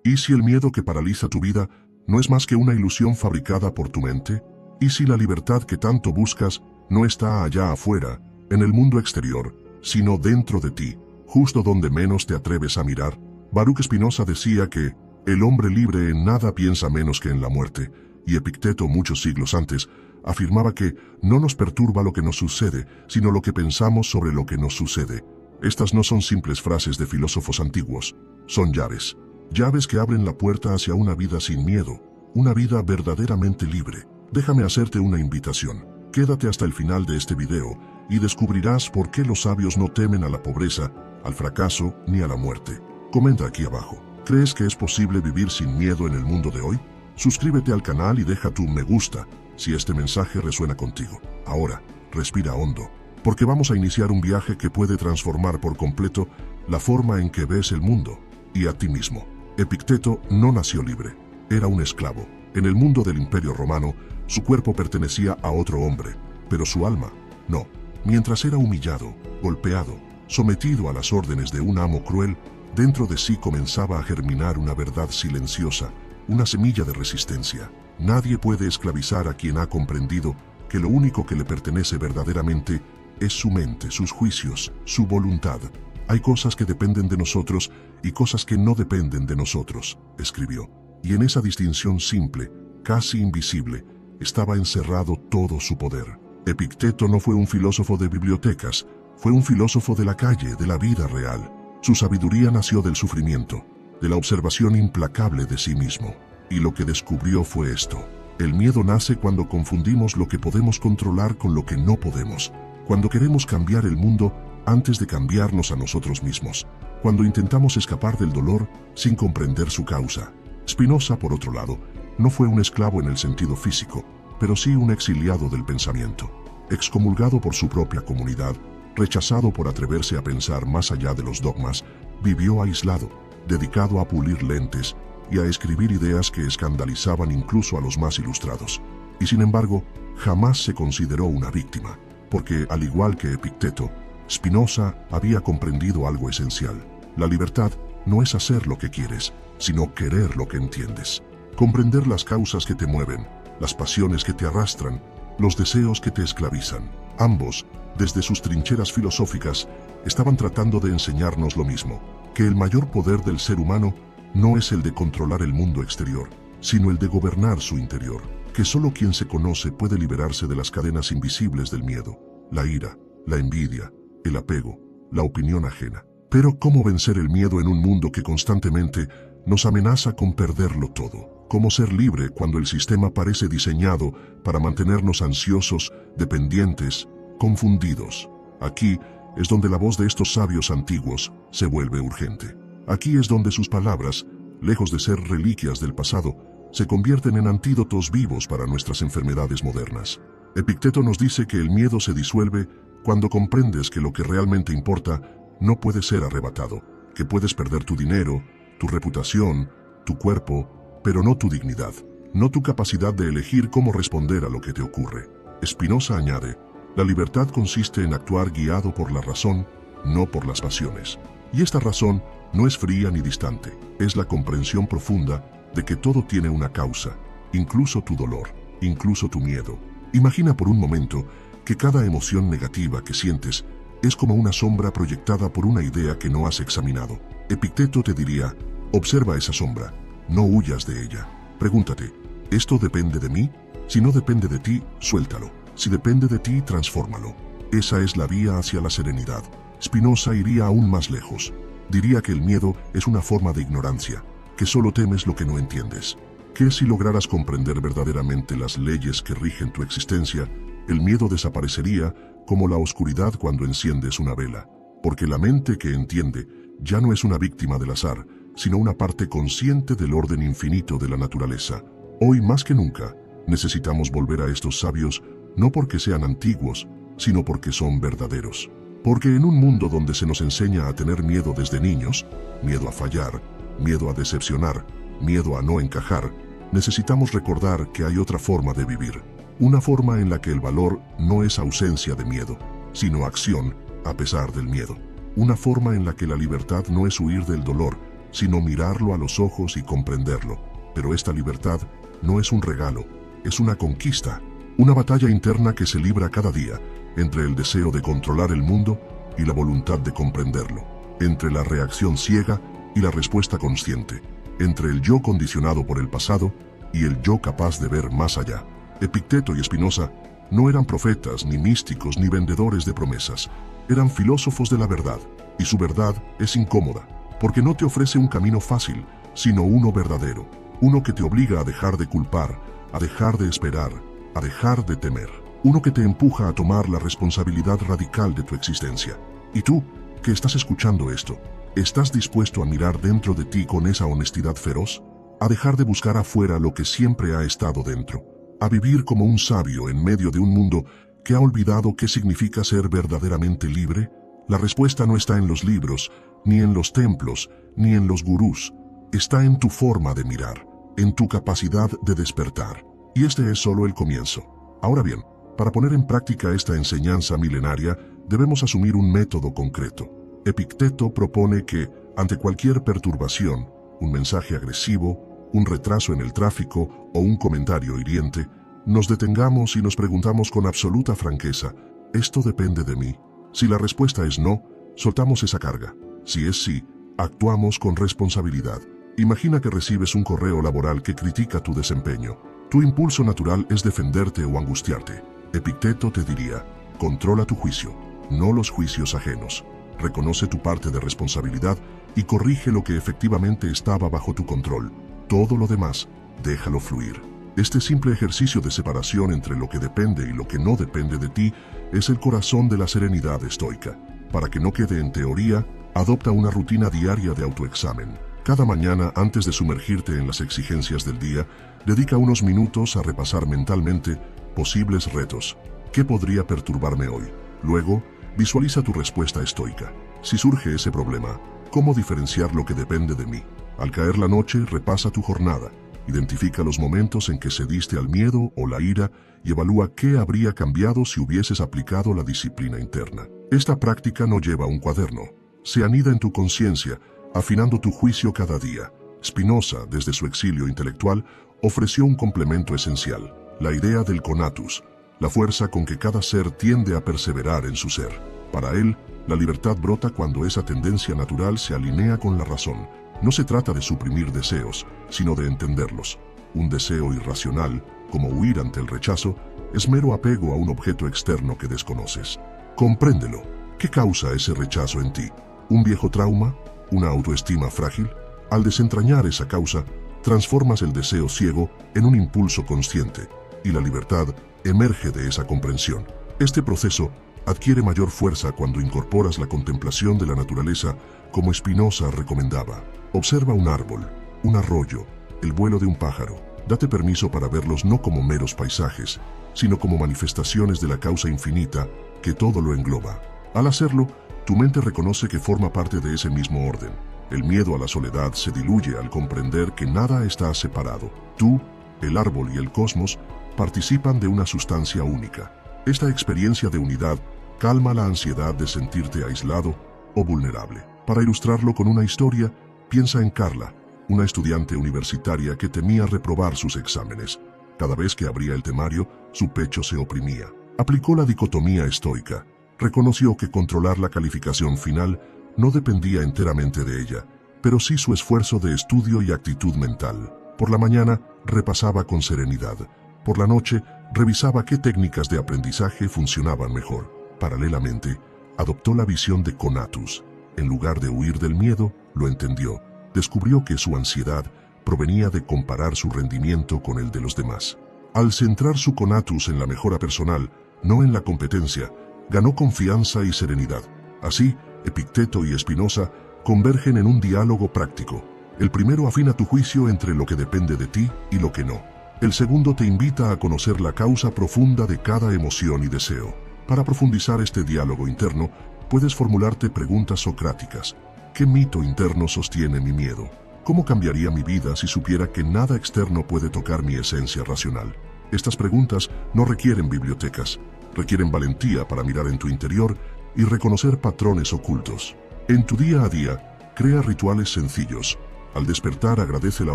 ¿Y si el miedo que paraliza tu vida no es más que una ilusión fabricada por tu mente? ¿Y si la libertad que tanto buscas no está allá afuera, en el mundo exterior, sino dentro de ti, justo donde menos te atreves a mirar? Baruch Spinoza decía que el hombre libre en nada piensa menos que en la muerte, y Epicteto, muchos siglos antes, afirmaba que no nos perturba lo que nos sucede, sino lo que pensamos sobre lo que nos sucede. Estas no son simples frases de filósofos antiguos, son llaves. Llaves que abren la puerta hacia una vida sin miedo, una vida verdaderamente libre. Déjame hacerte una invitación. Quédate hasta el final de este video y descubrirás por qué los sabios no temen a la pobreza, al fracaso ni a la muerte. Comenta aquí abajo. ¿Crees que es posible vivir sin miedo en el mundo de hoy? Suscríbete al canal y deja tu me gusta si este mensaje resuena contigo. Ahora, respira hondo, porque vamos a iniciar un viaje que puede transformar por completo la forma en que ves el mundo y a ti mismo. Epicteto no nació libre, era un esclavo. En el mundo del Imperio Romano, su cuerpo pertenecía a otro hombre, pero su alma, no. Mientras era humillado, golpeado, sometido a las órdenes de un amo cruel, dentro de sí comenzaba a germinar una verdad silenciosa, una semilla de resistencia. Nadie puede esclavizar a quien ha comprendido que lo único que le pertenece verdaderamente es su mente, sus juicios, su voluntad. Hay cosas que dependen de nosotros y cosas que no dependen de nosotros, escribió. Y en esa distinción simple, casi invisible, estaba encerrado todo su poder. Epicteto no fue un filósofo de bibliotecas, fue un filósofo de la calle, de la vida real. Su sabiduría nació del sufrimiento, de la observación implacable de sí mismo. Y lo que descubrió fue esto. El miedo nace cuando confundimos lo que podemos controlar con lo que no podemos, cuando queremos cambiar el mundo antes de cambiarnos a nosotros mismos, cuando intentamos escapar del dolor sin comprender su causa. Spinoza, por otro lado, no fue un esclavo en el sentido físico, pero sí un exiliado del pensamiento. Excomulgado por su propia comunidad, rechazado por atreverse a pensar más allá de los dogmas, vivió aislado, dedicado a pulir lentes y a escribir ideas que escandalizaban incluso a los más ilustrados. Y sin embargo, jamás se consideró una víctima, porque, al igual que Epicteto, Spinoza había comprendido algo esencial. La libertad no es hacer lo que quieres, sino querer lo que entiendes. Comprender las causas que te mueven, las pasiones que te arrastran, los deseos que te esclavizan. Ambos, desde sus trincheras filosóficas, estaban tratando de enseñarnos lo mismo, que el mayor poder del ser humano no es el de controlar el mundo exterior, sino el de gobernar su interior, que solo quien se conoce puede liberarse de las cadenas invisibles del miedo, la ira, la envidia, el apego, la opinión ajena. Pero ¿cómo vencer el miedo en un mundo que constantemente nos amenaza con perderlo todo? ¿Cómo ser libre cuando el sistema parece diseñado para mantenernos ansiosos, dependientes, confundidos? Aquí es donde la voz de estos sabios antiguos se vuelve urgente. Aquí es donde sus palabras, lejos de ser reliquias del pasado, se convierten en antídotos vivos para nuestras enfermedades modernas. Epicteto nos dice que el miedo se disuelve cuando comprendes que lo que realmente importa no puede ser arrebatado, que puedes perder tu dinero, tu reputación, tu cuerpo, pero no tu dignidad, no tu capacidad de elegir cómo responder a lo que te ocurre. Spinoza añade, la libertad consiste en actuar guiado por la razón, no por las pasiones. Y esta razón no es fría ni distante, es la comprensión profunda de que todo tiene una causa, incluso tu dolor, incluso tu miedo. Imagina por un momento que cada emoción negativa que sientes es como una sombra proyectada por una idea que no has examinado. Epicteto te diría, observa esa sombra, no huyas de ella. Pregúntate, ¿esto depende de mí? Si no depende de ti, suéltalo. Si depende de ti, transfórmalo. Esa es la vía hacia la serenidad. Spinoza iría aún más lejos. Diría que el miedo es una forma de ignorancia, que solo temes lo que no entiendes. Que si lograras comprender verdaderamente las leyes que rigen tu existencia, el miedo desaparecería como la oscuridad cuando enciendes una vela. Porque la mente que entiende ya no es una víctima del azar, sino una parte consciente del orden infinito de la naturaleza. Hoy más que nunca, necesitamos volver a estos sabios, no porque sean antiguos, sino porque son verdaderos. Porque en un mundo donde se nos enseña a tener miedo desde niños, miedo a fallar, miedo a decepcionar, miedo a no encajar, necesitamos recordar que hay otra forma de vivir. Una forma en la que el valor no es ausencia de miedo, sino acción a pesar del miedo. Una forma en la que la libertad no es huir del dolor, sino mirarlo a los ojos y comprenderlo. Pero esta libertad no es un regalo, es una conquista, una batalla interna que se libra cada día entre el deseo de controlar el mundo y la voluntad de comprenderlo, entre la reacción ciega y la respuesta consciente, entre el yo condicionado por el pasado y el yo capaz de ver más allá. Epicteto y Spinoza no eran profetas, ni místicos, ni vendedores de promesas. Eran filósofos de la verdad, y su verdad es incómoda, porque no te ofrece un camino fácil, sino uno verdadero, uno que te obliga a dejar de culpar, a dejar de esperar, a dejar de temer, uno que te empuja a tomar la responsabilidad radical de tu existencia. Y tú, que estás escuchando esto, ¿estás dispuesto a mirar dentro de ti con esa honestidad feroz? ¿A dejar de buscar afuera lo que siempre ha estado dentro? ¿A vivir como un sabio en medio de un mundo que ha olvidado qué significa ser verdaderamente libre? La respuesta no está en los libros, ni en los templos, ni en los gurús. Está en tu forma de mirar, en tu capacidad de despertar. Y este es solo el comienzo. Ahora bien, para poner en práctica esta enseñanza milenaria, debemos asumir un método concreto. Epicteto propone que, ante cualquier perturbación, un mensaje agresivo, un retraso en el tráfico o un comentario hiriente, nos detengamos y nos preguntamos con absoluta franqueza, ¿esto depende de mí? Si la respuesta es no, soltamos esa carga. Si es sí, actuamos con responsabilidad. Imagina que recibes un correo laboral que critica tu desempeño. Tu impulso natural es defenderte o angustiarte. Epicteto te diría, controla tu juicio, no los juicios ajenos. Reconoce tu parte de responsabilidad y corrige lo que efectivamente estaba bajo tu control. Todo lo demás, déjalo fluir. Este simple ejercicio de separación entre lo que depende y lo que no depende de ti es el corazón de la serenidad estoica. Para que no quede en teoría, adopta una rutina diaria de autoexamen. Cada mañana, antes de sumergirte en las exigencias del día, dedica unos minutos a repasar mentalmente posibles retos. ¿Qué podría perturbarme hoy? Luego, visualiza tu respuesta estoica. Si surge ese problema, ¿cómo diferenciar lo que depende de mí? Al caer la noche, repasa tu jornada. Identifica los momentos en que cediste al miedo o la ira y evalúa qué habría cambiado si hubieses aplicado la disciplina interna. Esta práctica no lleva un cuaderno. Se anida en tu conciencia, afinando tu juicio cada día. Spinoza, desde su exilio intelectual, ofreció un complemento esencial, la idea del conatus, la fuerza con que cada ser tiende a perseverar en su ser. Para él, la libertad brota cuando esa tendencia natural se alinea con la razón. No se trata de suprimir deseos, sino de entenderlos. Un deseo irracional, como huir ante el rechazo, es mero apego a un objeto externo que desconoces. Compréndelo. ¿Qué causa ese rechazo en ti? ¿Un viejo trauma? ¿Una autoestima frágil? Al desentrañar esa causa, transformas el deseo ciego en un impulso consciente, y la libertad emerge de esa comprensión. Este proceso adquiere mayor fuerza cuando incorporas la contemplación de la naturaleza, como Spinoza recomendaba. Observa un árbol, un arroyo, el vuelo de un pájaro. Date permiso para verlos no como meros paisajes, sino como manifestaciones de la causa infinita que todo lo engloba. Al hacerlo, tu mente reconoce que forma parte de ese mismo orden. El miedo a la soledad se diluye al comprender que nada está separado. Tú, el árbol y el cosmos participan de una sustancia única. Esta experiencia de unidad calma la ansiedad de sentirte aislado o vulnerable. Para ilustrarlo con una historia, piensa en Carla, una estudiante universitaria que temía reprobar sus exámenes. Cada vez que abría el temario, su pecho se oprimía. Aplicó la dicotomía estoica. Reconoció que controlar la calificación final no dependía enteramente de ella, pero sí su esfuerzo de estudio y actitud mental. Por la mañana, repasaba con serenidad. Por la noche, revisaba qué técnicas de aprendizaje funcionaban mejor. Paralelamente, adoptó la visión de conatus. En lugar de huir del miedo, lo entendió. Descubrió que su ansiedad provenía de comparar su rendimiento con el de los demás. Al centrar su conatus en la mejora personal, no en la competencia, ganó confianza y serenidad. Así, Epicteto y Spinoza convergen en un diálogo práctico. El primero afina tu juicio entre lo que depende de ti y lo que no. El segundo te invita a conocer la causa profunda de cada emoción y deseo. Para profundizar este diálogo interno, puedes formularte preguntas socráticas. ¿Qué mito interno sostiene mi miedo? ¿Cómo cambiaría mi vida si supiera que nada externo puede tocar mi esencia racional? Estas preguntas no requieren bibliotecas, requieren valentía para mirar en tu interior y reconocer patrones ocultos. En tu día a día, Crea rituales sencillos. Al despertar, agradece la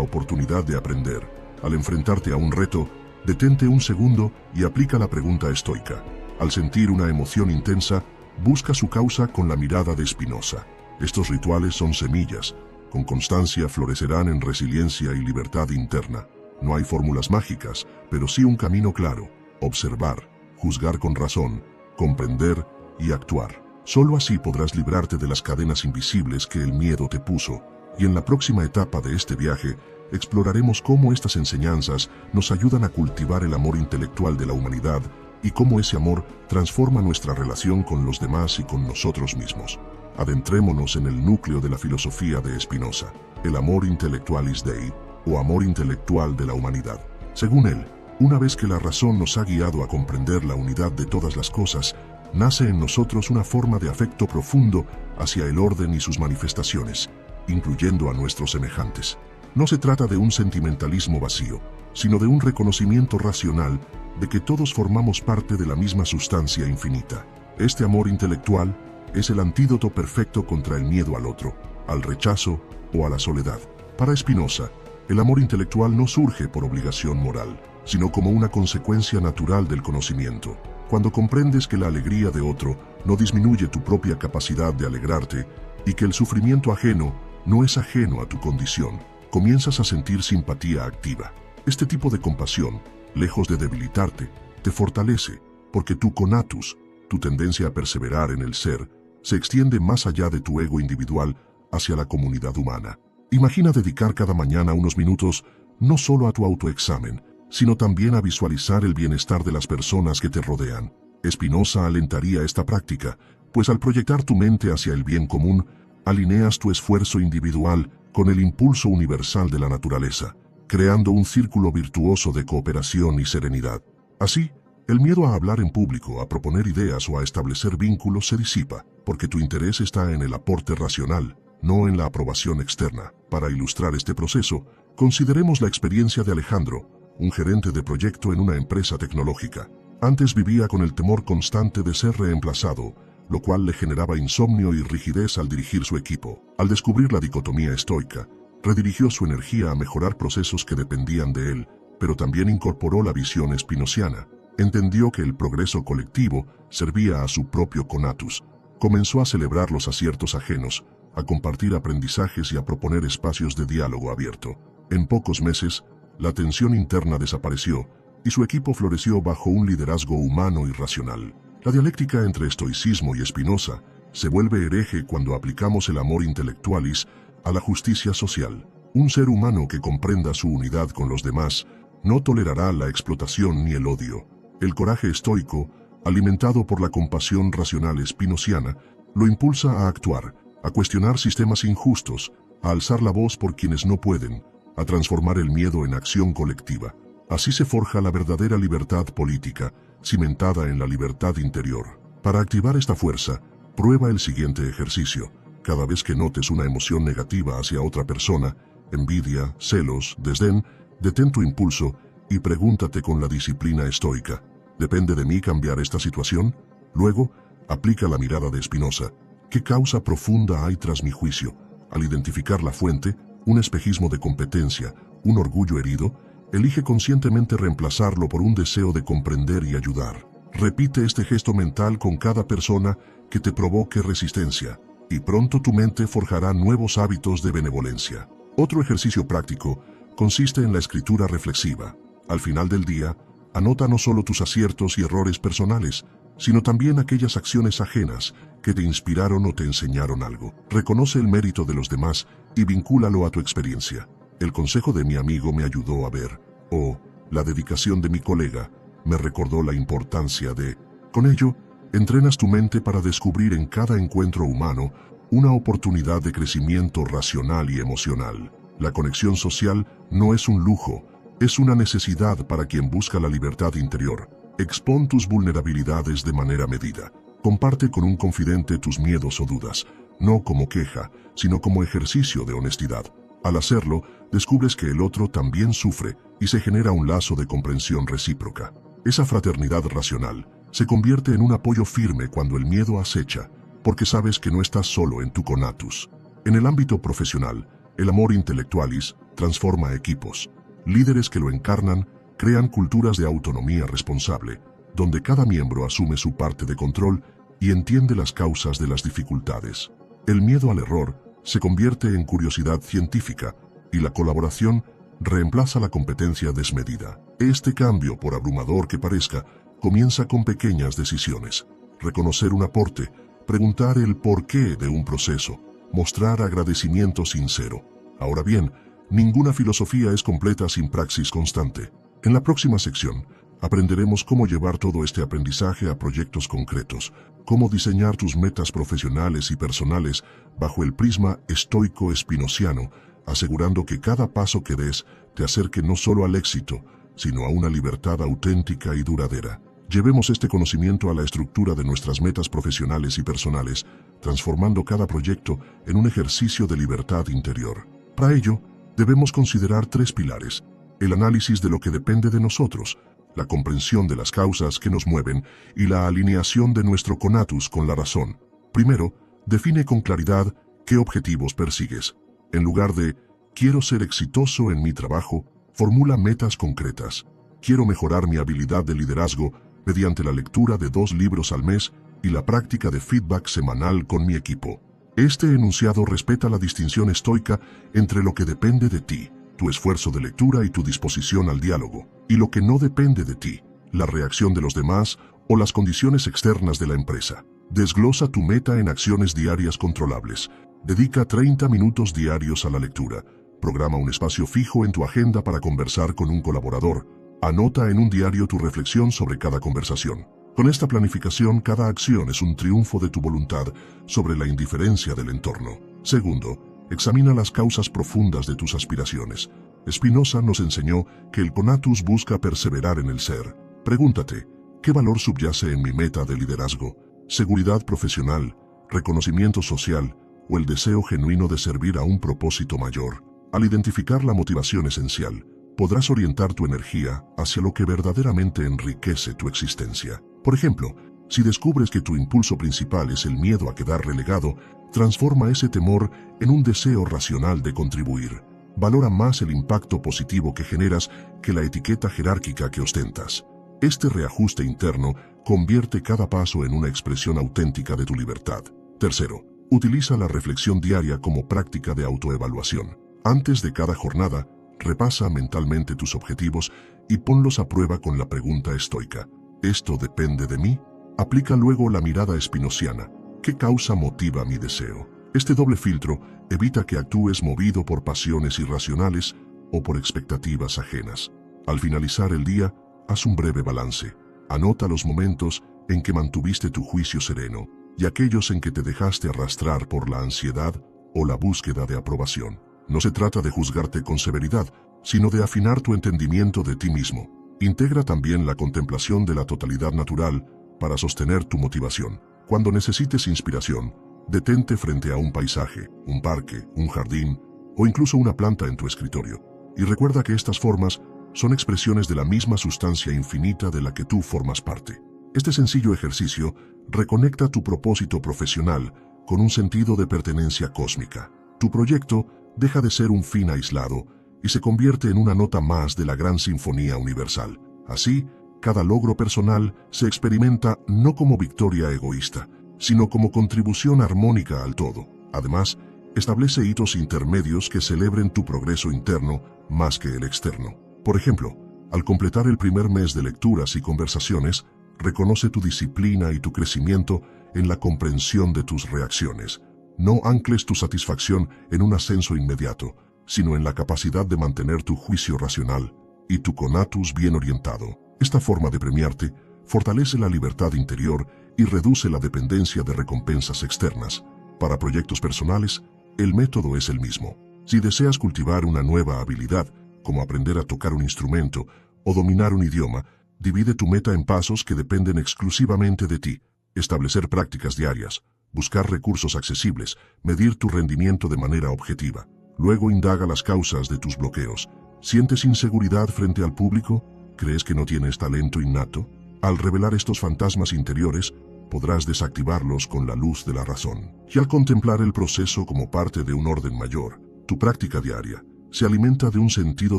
oportunidad de aprender. Al enfrentarte a un reto, detente un segundo y aplica la pregunta estoica. Al sentir una emoción intensa, busca su causa con la mirada de Spinoza. Estos rituales son semillas. Con constancia florecerán en resiliencia y libertad interna. No hay fórmulas mágicas, pero sí un camino claro. Observar, juzgar con razón, comprender y actuar. Solo así podrás librarte de las cadenas invisibles que el miedo te puso. Y en la próxima etapa de este viaje, exploraremos cómo estas enseñanzas nos ayudan a cultivar el amor intelectual de la humanidad y cómo ese amor transforma nuestra relación con los demás y con nosotros mismos. Adentrémonos en el núcleo de la filosofía de Spinoza, el amor intellectualis Dei, o amor intelectual de la humanidad. Según él, una vez que la razón nos ha guiado a comprender la unidad de todas las cosas, nace en nosotros una forma de afecto profundo hacia el orden y sus manifestaciones, incluyendo a nuestros semejantes. No se trata de un sentimentalismo vacío, sino de un reconocimiento racional de que todos formamos parte de la misma sustancia infinita. Este amor intelectual es el antídoto perfecto contra el miedo al otro, al rechazo o a la soledad. Para Spinoza, el amor intelectual no surge por obligación moral, sino como una consecuencia natural del conocimiento. Cuando comprendes que la alegría de otro no disminuye tu propia capacidad de alegrarte y que el sufrimiento ajeno no es ajeno a tu condición, comienzas a sentir simpatía activa. Este tipo de compasión, lejos de debilitarte, te fortalece, porque tu conatus, tu tendencia a perseverar en el ser, se extiende más allá de tu ego individual hacia la comunidad humana. Imagina dedicar cada mañana unos minutos no solo a tu autoexamen, sino también a visualizar el bienestar de las personas que te rodean. Spinoza alentaría esta práctica, pues al proyectar tu mente hacia el bien común, alineas tu esfuerzo individual con el impulso universal de la naturaleza, creando un círculo virtuoso de cooperación y serenidad. Así, el miedo a hablar en público, a proponer ideas o a establecer vínculos se disipa, porque tu interés está en el aporte racional, no en la aprobación externa. Para ilustrar este proceso, consideremos la experiencia de Alejandro, un gerente de proyecto en una empresa tecnológica. Antes vivía con el temor constante de ser reemplazado, lo cual le generaba insomnio y rigidez al dirigir su equipo. Al descubrir la dicotomía estoica, redirigió su energía a mejorar procesos que dependían de él, pero también incorporó la visión spinoziana. Entendió que el progreso colectivo servía a su propio conatus. Comenzó a celebrar los aciertos ajenos, a compartir aprendizajes y a proponer espacios de diálogo abierto. En pocos meses, la tensión interna desapareció y su equipo floreció bajo un liderazgo humano y racional. La dialéctica entre estoicismo y Spinoza se vuelve hereje cuando aplicamos el amor intellectualis a la justicia social. Un ser humano que comprenda su unidad con los demás no tolerará la explotación ni el odio. El coraje estoico, alimentado por la compasión racional spinoziana, lo impulsa a actuar, a cuestionar sistemas injustos, a alzar la voz por quienes no pueden, a transformar el miedo en acción colectiva. Así se forja la verdadera libertad política, cimentada en la libertad interior. Para activar esta fuerza, prueba el siguiente ejercicio. Cada vez que notes una emoción negativa hacia otra persona, envidia, celos, desdén, detén tu impulso y pregúntate con la disciplina estoica: ¿depende de mí cambiar esta situación? Luego, aplica la mirada de Spinoza. ¿Qué causa profunda hay tras mi juicio? Al identificar la fuente, un espejismo de competencia, un orgullo herido, elige conscientemente reemplazarlo por un deseo de comprender y ayudar. Repite este gesto mental con cada persona que te provoque resistencia, y pronto tu mente forjará nuevos hábitos de benevolencia. Otro ejercicio práctico consiste en la escritura reflexiva. Al final del día, anota no solo tus aciertos y errores personales, sino también aquellas acciones ajenas que te inspiraron o te enseñaron algo. Reconoce el mérito de los demás y vincúlalo a tu experiencia. El consejo de mi amigo me ayudó a ver, o la dedicación de mi colega me recordó la importancia de... Con ello, entrenas tu mente para descubrir en cada encuentro humano una oportunidad de crecimiento racional y emocional. La conexión social no es un lujo, es una necesidad para quien busca la libertad interior. Expón tus vulnerabilidades de manera medida. Comparte con un confidente tus miedos o dudas, no como queja, sino como ejercicio de honestidad. Al hacerlo, descubres que el otro también sufre y se genera un lazo de comprensión recíproca. Esa fraternidad racional se convierte en un apoyo firme cuando el miedo acecha, porque sabes que no estás solo en tu conatus. En el ámbito profesional, el amor intellectualis transforma equipos. Líderes que lo encarnan crean culturas de autonomía responsable, donde cada miembro asume su parte de control y entiende las causas de las dificultades. El miedo al error se convierte en curiosidad científica y la colaboración reemplaza la competencia desmedida. Este cambio, por abrumador que parezca, comienza con pequeñas decisiones. Reconocer un aporte, preguntar el porqué de un proceso, mostrar agradecimiento sincero. Ahora bien, ninguna filosofía es completa sin praxis constante. En la próxima sección, aprenderemos cómo llevar todo este aprendizaje a proyectos concretos, cómo diseñar tus metas profesionales y personales bajo el prisma estoico-espinociano, asegurando que cada paso que des te acerque no solo al éxito, sino a una libertad auténtica y duradera. Llevemos este conocimiento a la estructura de nuestras metas profesionales y personales, transformando cada proyecto en un ejercicio de libertad interior. Para ello, debemos considerar 3 pilares: el análisis de lo que depende de nosotros, la comprensión de las causas que nos mueven y la alineación de nuestro conatus con la razón. Primero, define con claridad qué objetivos persigues. En lugar de «quiero ser exitoso en mi trabajo», formula metas concretas. «Quiero mejorar mi habilidad de liderazgo mediante la lectura de 2 libros al mes y la práctica de feedback semanal con mi equipo». Este enunciado respeta la distinción estoica entre lo que depende de ti, tu esfuerzo de lectura y tu disposición al diálogo, y lo que no depende de ti, la reacción de los demás o las condiciones externas de la empresa. Desglosa tu meta en acciones diarias controlables. Dedica 30 minutos diarios a la lectura. Programa un espacio fijo en tu agenda para conversar con un colaborador. Anota en un diario tu reflexión sobre cada conversación. Con esta planificación, cada acción es un triunfo de tu voluntad sobre la indiferencia del entorno. Segundo, examina las causas profundas de tus aspiraciones. Spinoza nos enseñó que el conatus busca perseverar en el ser. Pregúntate, ¿qué valor subyace en mi meta de liderazgo? ¿Seguridad profesional, reconocimiento social o el deseo genuino de servir a un propósito mayor? Al identificar la motivación esencial, podrás orientar tu energía hacia lo que verdaderamente enriquece tu existencia. Por ejemplo, si descubres que tu impulso principal es el miedo a quedar relegado, transforma ese temor en un deseo racional de contribuir. Valora más el impacto positivo que generas que la etiqueta jerárquica que ostentas. Este reajuste interno convierte cada paso en una expresión auténtica de tu libertad. Tercero, utiliza la reflexión diaria como práctica de autoevaluación. Antes de cada jornada, repasa mentalmente tus objetivos y ponlos a prueba con la pregunta estoica: ¿esto depende de mí? Aplica luego la mirada espinociana: ¿qué causa motiva mi deseo? Este doble filtro evita que actúes movido por pasiones irracionales o por expectativas ajenas. Al finalizar el día, haz un breve balance. Anota los momentos en que mantuviste tu juicio sereno y aquellos en que te dejaste arrastrar por la ansiedad o la búsqueda de aprobación. No se trata de juzgarte con severidad, sino de afinar tu entendimiento de ti mismo. Integra también la contemplación de la totalidad natural para sostener tu motivación. Cuando necesites inspiración, detente frente a un paisaje, un parque, un jardín o incluso una planta en tu escritorio. Y recuerda que estas formas son expresiones de la misma sustancia infinita de la que tú formas parte. Este sencillo ejercicio reconecta tu propósito profesional con un sentido de pertenencia cósmica. Tu proyecto deja de ser un fin aislado y se convierte en una nota más de la gran sinfonía universal. Así, cada logro personal se experimenta no como victoria egoísta, sino como contribución armónica al todo. Además, establece hitos intermedios que celebren tu progreso interno más que el externo. Por ejemplo, al completar el primer mes de lecturas y conversaciones, reconoce tu disciplina y tu crecimiento en la comprensión de tus reacciones. No ancles tu satisfacción en un ascenso inmediato, sino en la capacidad de mantener tu juicio racional y tu conatus bien orientado. Esta forma de premiarte fortalece la libertad interior y reduce la dependencia de recompensas externas. Para proyectos personales, el método es el mismo. Si deseas cultivar una nueva habilidad, como aprender a tocar un instrumento o dominar un idioma, divide tu meta en pasos que dependen exclusivamente de ti. Establecer prácticas diarias, buscar recursos accesibles, medir tu rendimiento de manera objetiva. Luego indaga las causas de tus bloqueos. ¿Sientes inseguridad frente al público? ¿Crees que no tienes talento innato? Al revelar estos fantasmas interiores, podrás desactivarlos con la luz de la razón. Y al contemplar el proceso como parte de un orden mayor, tu práctica diaria se alimenta de un sentido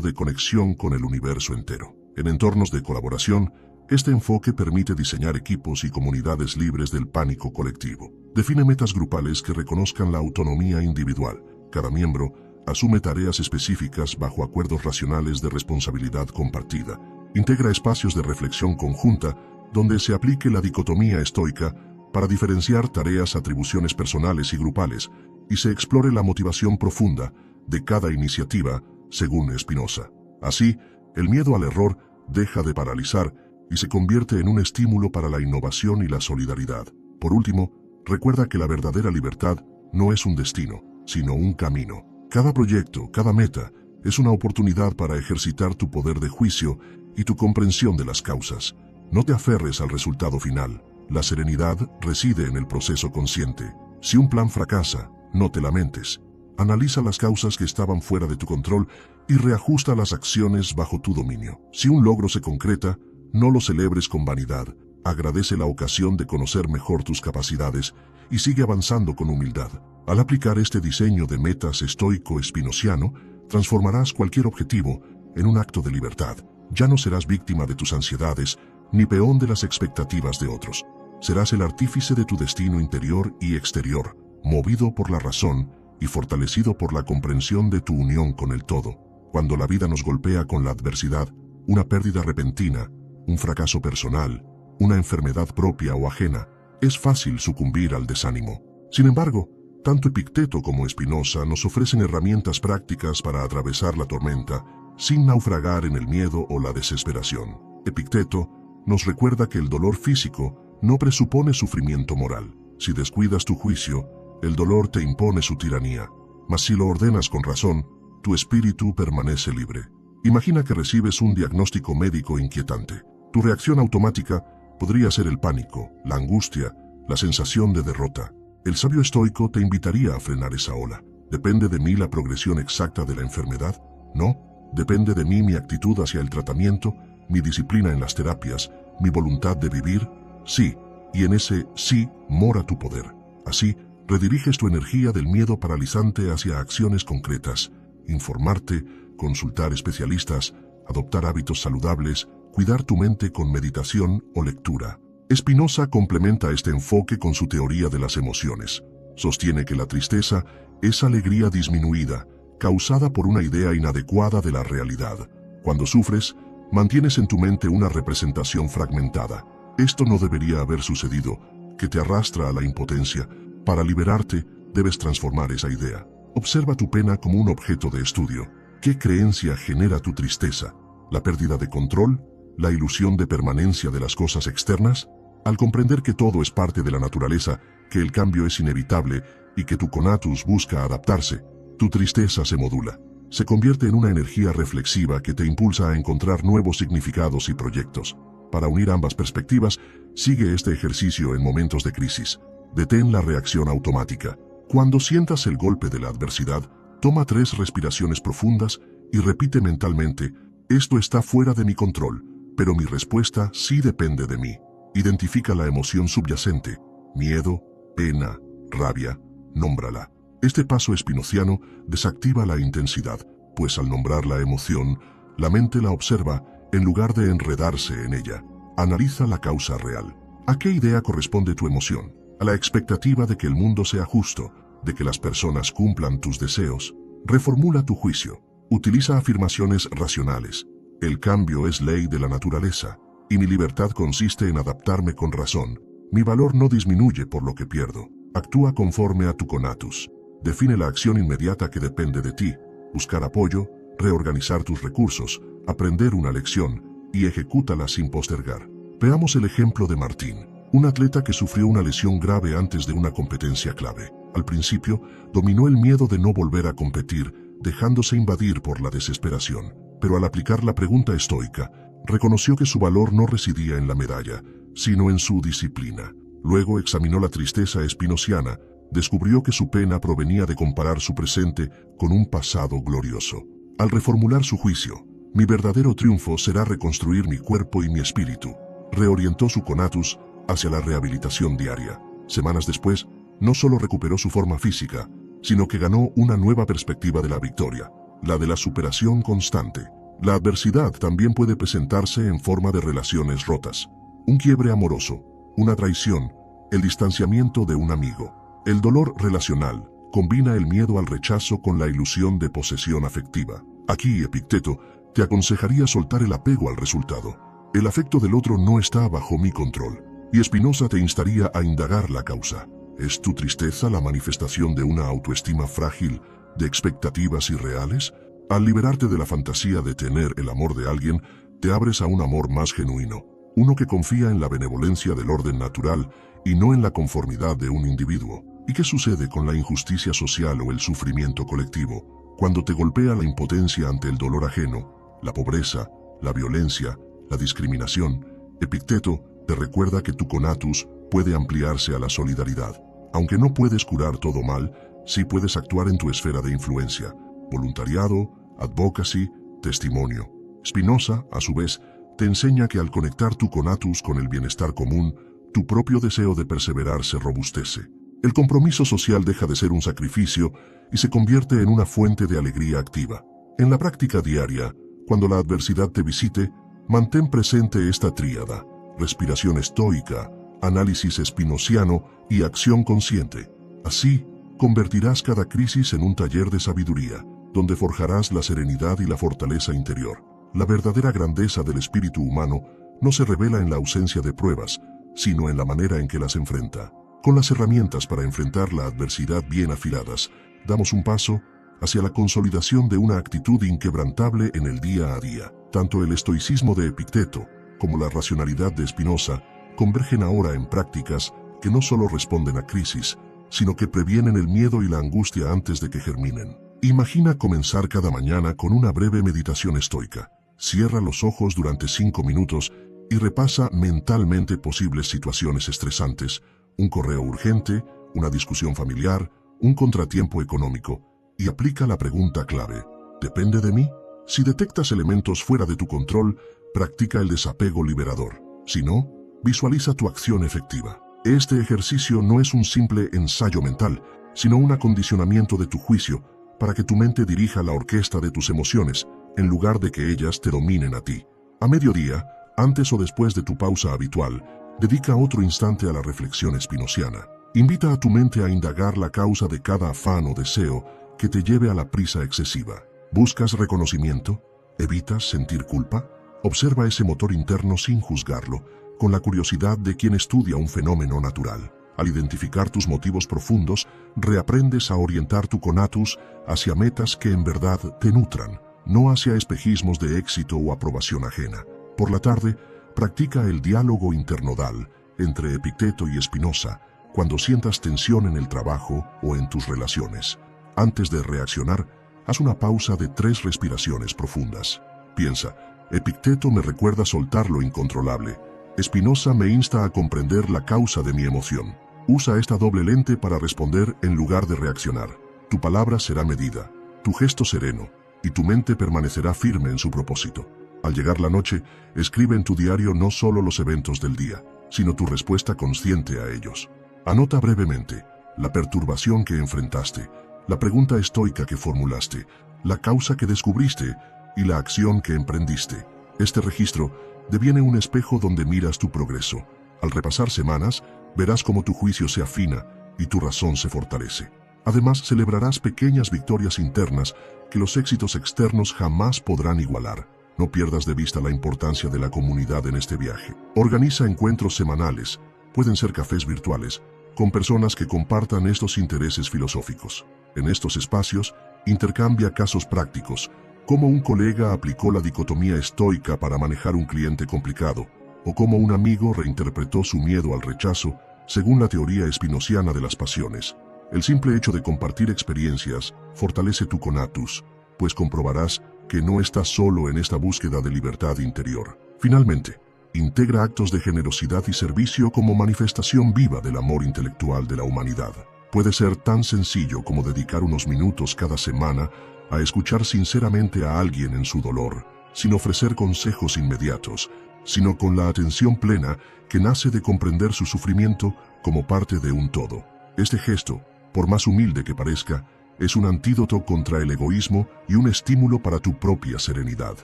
de conexión con el universo entero. En entornos de colaboración, este enfoque permite diseñar equipos y comunidades libres del pánico colectivo. Define metas grupales que reconozcan la autonomía individual. Cada miembro asume tareas específicas bajo acuerdos racionales de responsabilidad compartida. Integra espacios de reflexión conjunta donde se aplique la dicotomía estoica para diferenciar tareas, atribuciones personales y grupales, y se explore la motivación profunda de cada iniciativa, según Spinoza. Así, el miedo al error deja de paralizar y se convierte en un estímulo para la innovación y la solidaridad. Por último, recuerda que la verdadera libertad no es un destino, sino un camino. Cada proyecto, cada meta, es una oportunidad para ejercitar tu poder de juicio y tu comprensión de las causas. No te aferres al resultado final. La serenidad reside en el proceso consciente. Si un plan fracasa, no te lamentes. Analiza las causas que estaban fuera de tu control y reajusta las acciones bajo tu dominio. Si un logro se concreta, no lo celebres con vanidad. Agradece la ocasión de conocer mejor tus capacidades y sigue avanzando con humildad. Al aplicar este diseño de metas estoico-espinociano, transformarás cualquier objetivo en un acto de libertad. Ya no serás víctima de tus ansiedades, ni peón de las expectativas de otros. Serás el artífice de tu destino interior y exterior, movido por la razón y fortalecido por la comprensión de tu unión con el todo. Cuando la vida nos golpea con la adversidad, una pérdida repentina, un fracaso personal, una enfermedad propia o ajena, es fácil sucumbir al desánimo. Sin embargo, tanto Epicteto como Spinoza nos ofrecen herramientas prácticas para atravesar la tormenta sin naufragar en el miedo o la desesperación. Epicteto nos recuerda que el dolor físico no presupone sufrimiento moral. Si descuidas tu juicio, el dolor te impone su tiranía, mas si lo ordenas con razón, tu espíritu permanece libre. Imagina que recibes un diagnóstico médico inquietante. Tu reacción automática podría ser el pánico, la angustia, la sensación de derrota. El sabio estoico te invitaría a frenar esa ola. ¿Depende de mí la progresión exacta de la enfermedad? No. Depende de mí mi actitud hacia el tratamiento, mi disciplina en las terapias, mi voluntad de vivir. Sí, y en ese sí mora tu poder. Así, rediriges tu energía del miedo paralizante hacia acciones concretas. Informarte, consultar especialistas, adoptar hábitos saludables, cuidar tu mente con meditación o lectura. Spinoza complementa este enfoque con su teoría de las emociones. Sostiene que la tristeza es alegría disminuida, causada por una idea inadecuada de la realidad. Cuando sufres, mantienes en tu mente una representación fragmentada. Esto no debería haber sucedido, que te arrastra a la impotencia. Para liberarte, debes transformar esa idea. Observa tu pena como un objeto de estudio. ¿Qué creencia genera tu tristeza? ¿La pérdida de control? ¿La ilusión de permanencia de las cosas externas? Al comprender que todo es parte de la naturaleza, que el cambio es inevitable y que tu conatus busca adaptarse, tu tristeza se modula. Se convierte en una energía reflexiva que te impulsa a encontrar nuevos significados y proyectos. Para unir ambas perspectivas, sigue este ejercicio en momentos de crisis. Detén la reacción automática. Cuando sientas el golpe de la adversidad, toma 3 respiraciones profundas y repite mentalmente: esto está fuera de mi control, pero mi respuesta sí depende de mí. Identifica la emoción subyacente: miedo, pena, rabia, nómbrala. Este paso espinociano desactiva la intensidad, pues al nombrar la emoción, la mente la observa en lugar de enredarse en ella. Analiza la causa real. ¿A qué idea corresponde tu emoción? ¿A la expectativa de que el mundo sea justo, de que las personas cumplan tus deseos? Reformula tu juicio. Utiliza afirmaciones racionales. El cambio es ley de la naturaleza, y mi libertad consiste en adaptarme con razón. Mi valor no disminuye por lo que pierdo. Actúa conforme a tu conatus. Define la acción inmediata que depende de ti: buscar apoyo, reorganizar tus recursos, aprender una lección y ejecútala sin postergar. Veamos el ejemplo de Martín, un atleta que sufrió una lesión grave antes de una competencia clave. Al principio, dominó el miedo de no volver a competir, dejándose invadir por la desesperación. Pero al aplicar la pregunta estoica, reconoció que su valor no residía en la medalla, sino en su disciplina. Luego examinó la tristeza espinociana. Descubrió que su pena provenía de comparar su presente con un pasado glorioso. Al reformular su juicio, mi verdadero triunfo será reconstruir mi cuerpo y mi espíritu. Reorientó su conatus hacia la rehabilitación diaria. Semanas después, no solo recuperó su forma física, sino que ganó una nueva perspectiva de la victoria, la de la superación constante. La adversidad también puede presentarse en forma de relaciones rotas, un quiebre amoroso, una traición, el distanciamiento de un amigo. El dolor relacional combina el miedo al rechazo con la ilusión de posesión afectiva. Aquí, Epicteto te aconsejaría soltar el apego al resultado. El afecto del otro no está bajo mi control, y Spinoza te instaría a indagar la causa. ¿Es tu tristeza la manifestación de una autoestima frágil, de expectativas irreales? Al liberarte de la fantasía de tener el amor de alguien, te abres a un amor más genuino, uno que confía en la benevolencia del orden natural y no en la conformidad de un individuo. ¿Y qué sucede con la injusticia social o el sufrimiento colectivo? Cuando te golpea la impotencia ante el dolor ajeno, la pobreza, la violencia, la discriminación, Epicteto te recuerda que tu conatus puede ampliarse a la solidaridad. Aunque no puedes curar todo mal, sí puedes actuar en tu esfera de influencia: voluntariado, advocacy, testimonio. Spinoza, a su vez, te enseña que al conectar tu conatus con el bienestar común, tu propio deseo de perseverar se robustece. El compromiso social deja de ser un sacrificio y se convierte en una fuente de alegría activa. En la práctica diaria, cuando la adversidad te visite, mantén presente esta tríada: respiración estoica, análisis spinociano y acción consciente. Así, convertirás cada crisis en un taller de sabiduría, donde forjarás la serenidad y la fortaleza interior. La verdadera grandeza del espíritu humano no se revela en la ausencia de pruebas, sino en la manera en que las enfrenta. Con las herramientas para enfrentar la adversidad bien afiladas, damos un paso hacia la consolidación de una actitud inquebrantable en el día a día. Tanto el estoicismo de Epicteto como la racionalidad de Spinoza convergen ahora en prácticas que no solo responden a crisis, sino que previenen el miedo y la angustia antes de que germinen. Imagina comenzar cada mañana con una breve meditación estoica. Cierra los ojos durante 5 minutos y repasa mentalmente posibles situaciones estresantes: un correo urgente, una discusión familiar, un contratiempo económico, y aplica la pregunta clave: ¿depende de mí? Si detectas elementos fuera de tu control, practica el desapego liberador. Si no, visualiza tu acción efectiva. Este ejercicio no es un simple ensayo mental, sino un acondicionamiento de tu juicio para que tu mente dirija la orquesta de tus emociones, en lugar de que ellas te dominen a ti. A mediodía, antes o después de tu pausa habitual, dedica otro instante a la reflexión spinociana. Invita a tu mente a indagar la causa de cada afán o deseo que te lleve a la prisa excesiva. ¿Buscas reconocimiento? ¿Evitas sentir culpa? Observa ese motor interno sin juzgarlo, con la curiosidad de quien estudia un fenómeno natural. Al identificar tus motivos profundos, reaprendes a orientar tu conatus hacia metas que en verdad te nutran, no hacia espejismos de éxito o aprobación ajena. Por la tarde, practica el diálogo internodal entre Epicteto y Spinoza cuando sientas tensión en el trabajo o en tus relaciones. Antes de reaccionar, haz una pausa de 3 respiraciones profundas. Piensa: Epicteto me recuerda soltar lo incontrolable. Spinoza me insta a comprender la causa de mi emoción. Usa esta doble lente para responder en lugar de reaccionar. Tu palabra será medida, tu gesto sereno, y tu mente permanecerá firme en su propósito. Al llegar la noche, escribe en tu diario no solo los eventos del día, sino tu respuesta consciente a ellos. Anota brevemente la perturbación que enfrentaste, la pregunta estoica que formulaste, la causa que descubriste y la acción que emprendiste. Este registro deviene un espejo donde miras tu progreso. Al repasar semanas, verás cómo tu juicio se afina y tu razón se fortalece. Además, celebrarás pequeñas victorias internas que los éxitos externos jamás podrán igualar. No pierdas de vista la importancia de la comunidad en este viaje. Organiza encuentros semanales, pueden ser cafés virtuales, con personas que compartan estos intereses filosóficos. En estos espacios, intercambia casos prácticos, cómo un colega aplicó la dicotomía estoica para manejar un cliente complicado, o cómo un amigo reinterpretó su miedo al rechazo según la teoría spinociana de las pasiones. El simple hecho de compartir experiencias fortalece tu conatus, pues comprobarás que no estás solo en esta búsqueda de libertad interior. Finalmente, integra actos de generosidad y servicio como manifestación viva del amor intelectual de la humanidad. Puede ser tan sencillo como dedicar unos minutos cada semana a escuchar sinceramente a alguien en su dolor, sin ofrecer consejos inmediatos, sino con la atención plena que nace de comprender su sufrimiento como parte de un todo. Este gesto, por más humilde que parezca, es un antídoto contra el egoísmo y un estímulo para tu propia serenidad.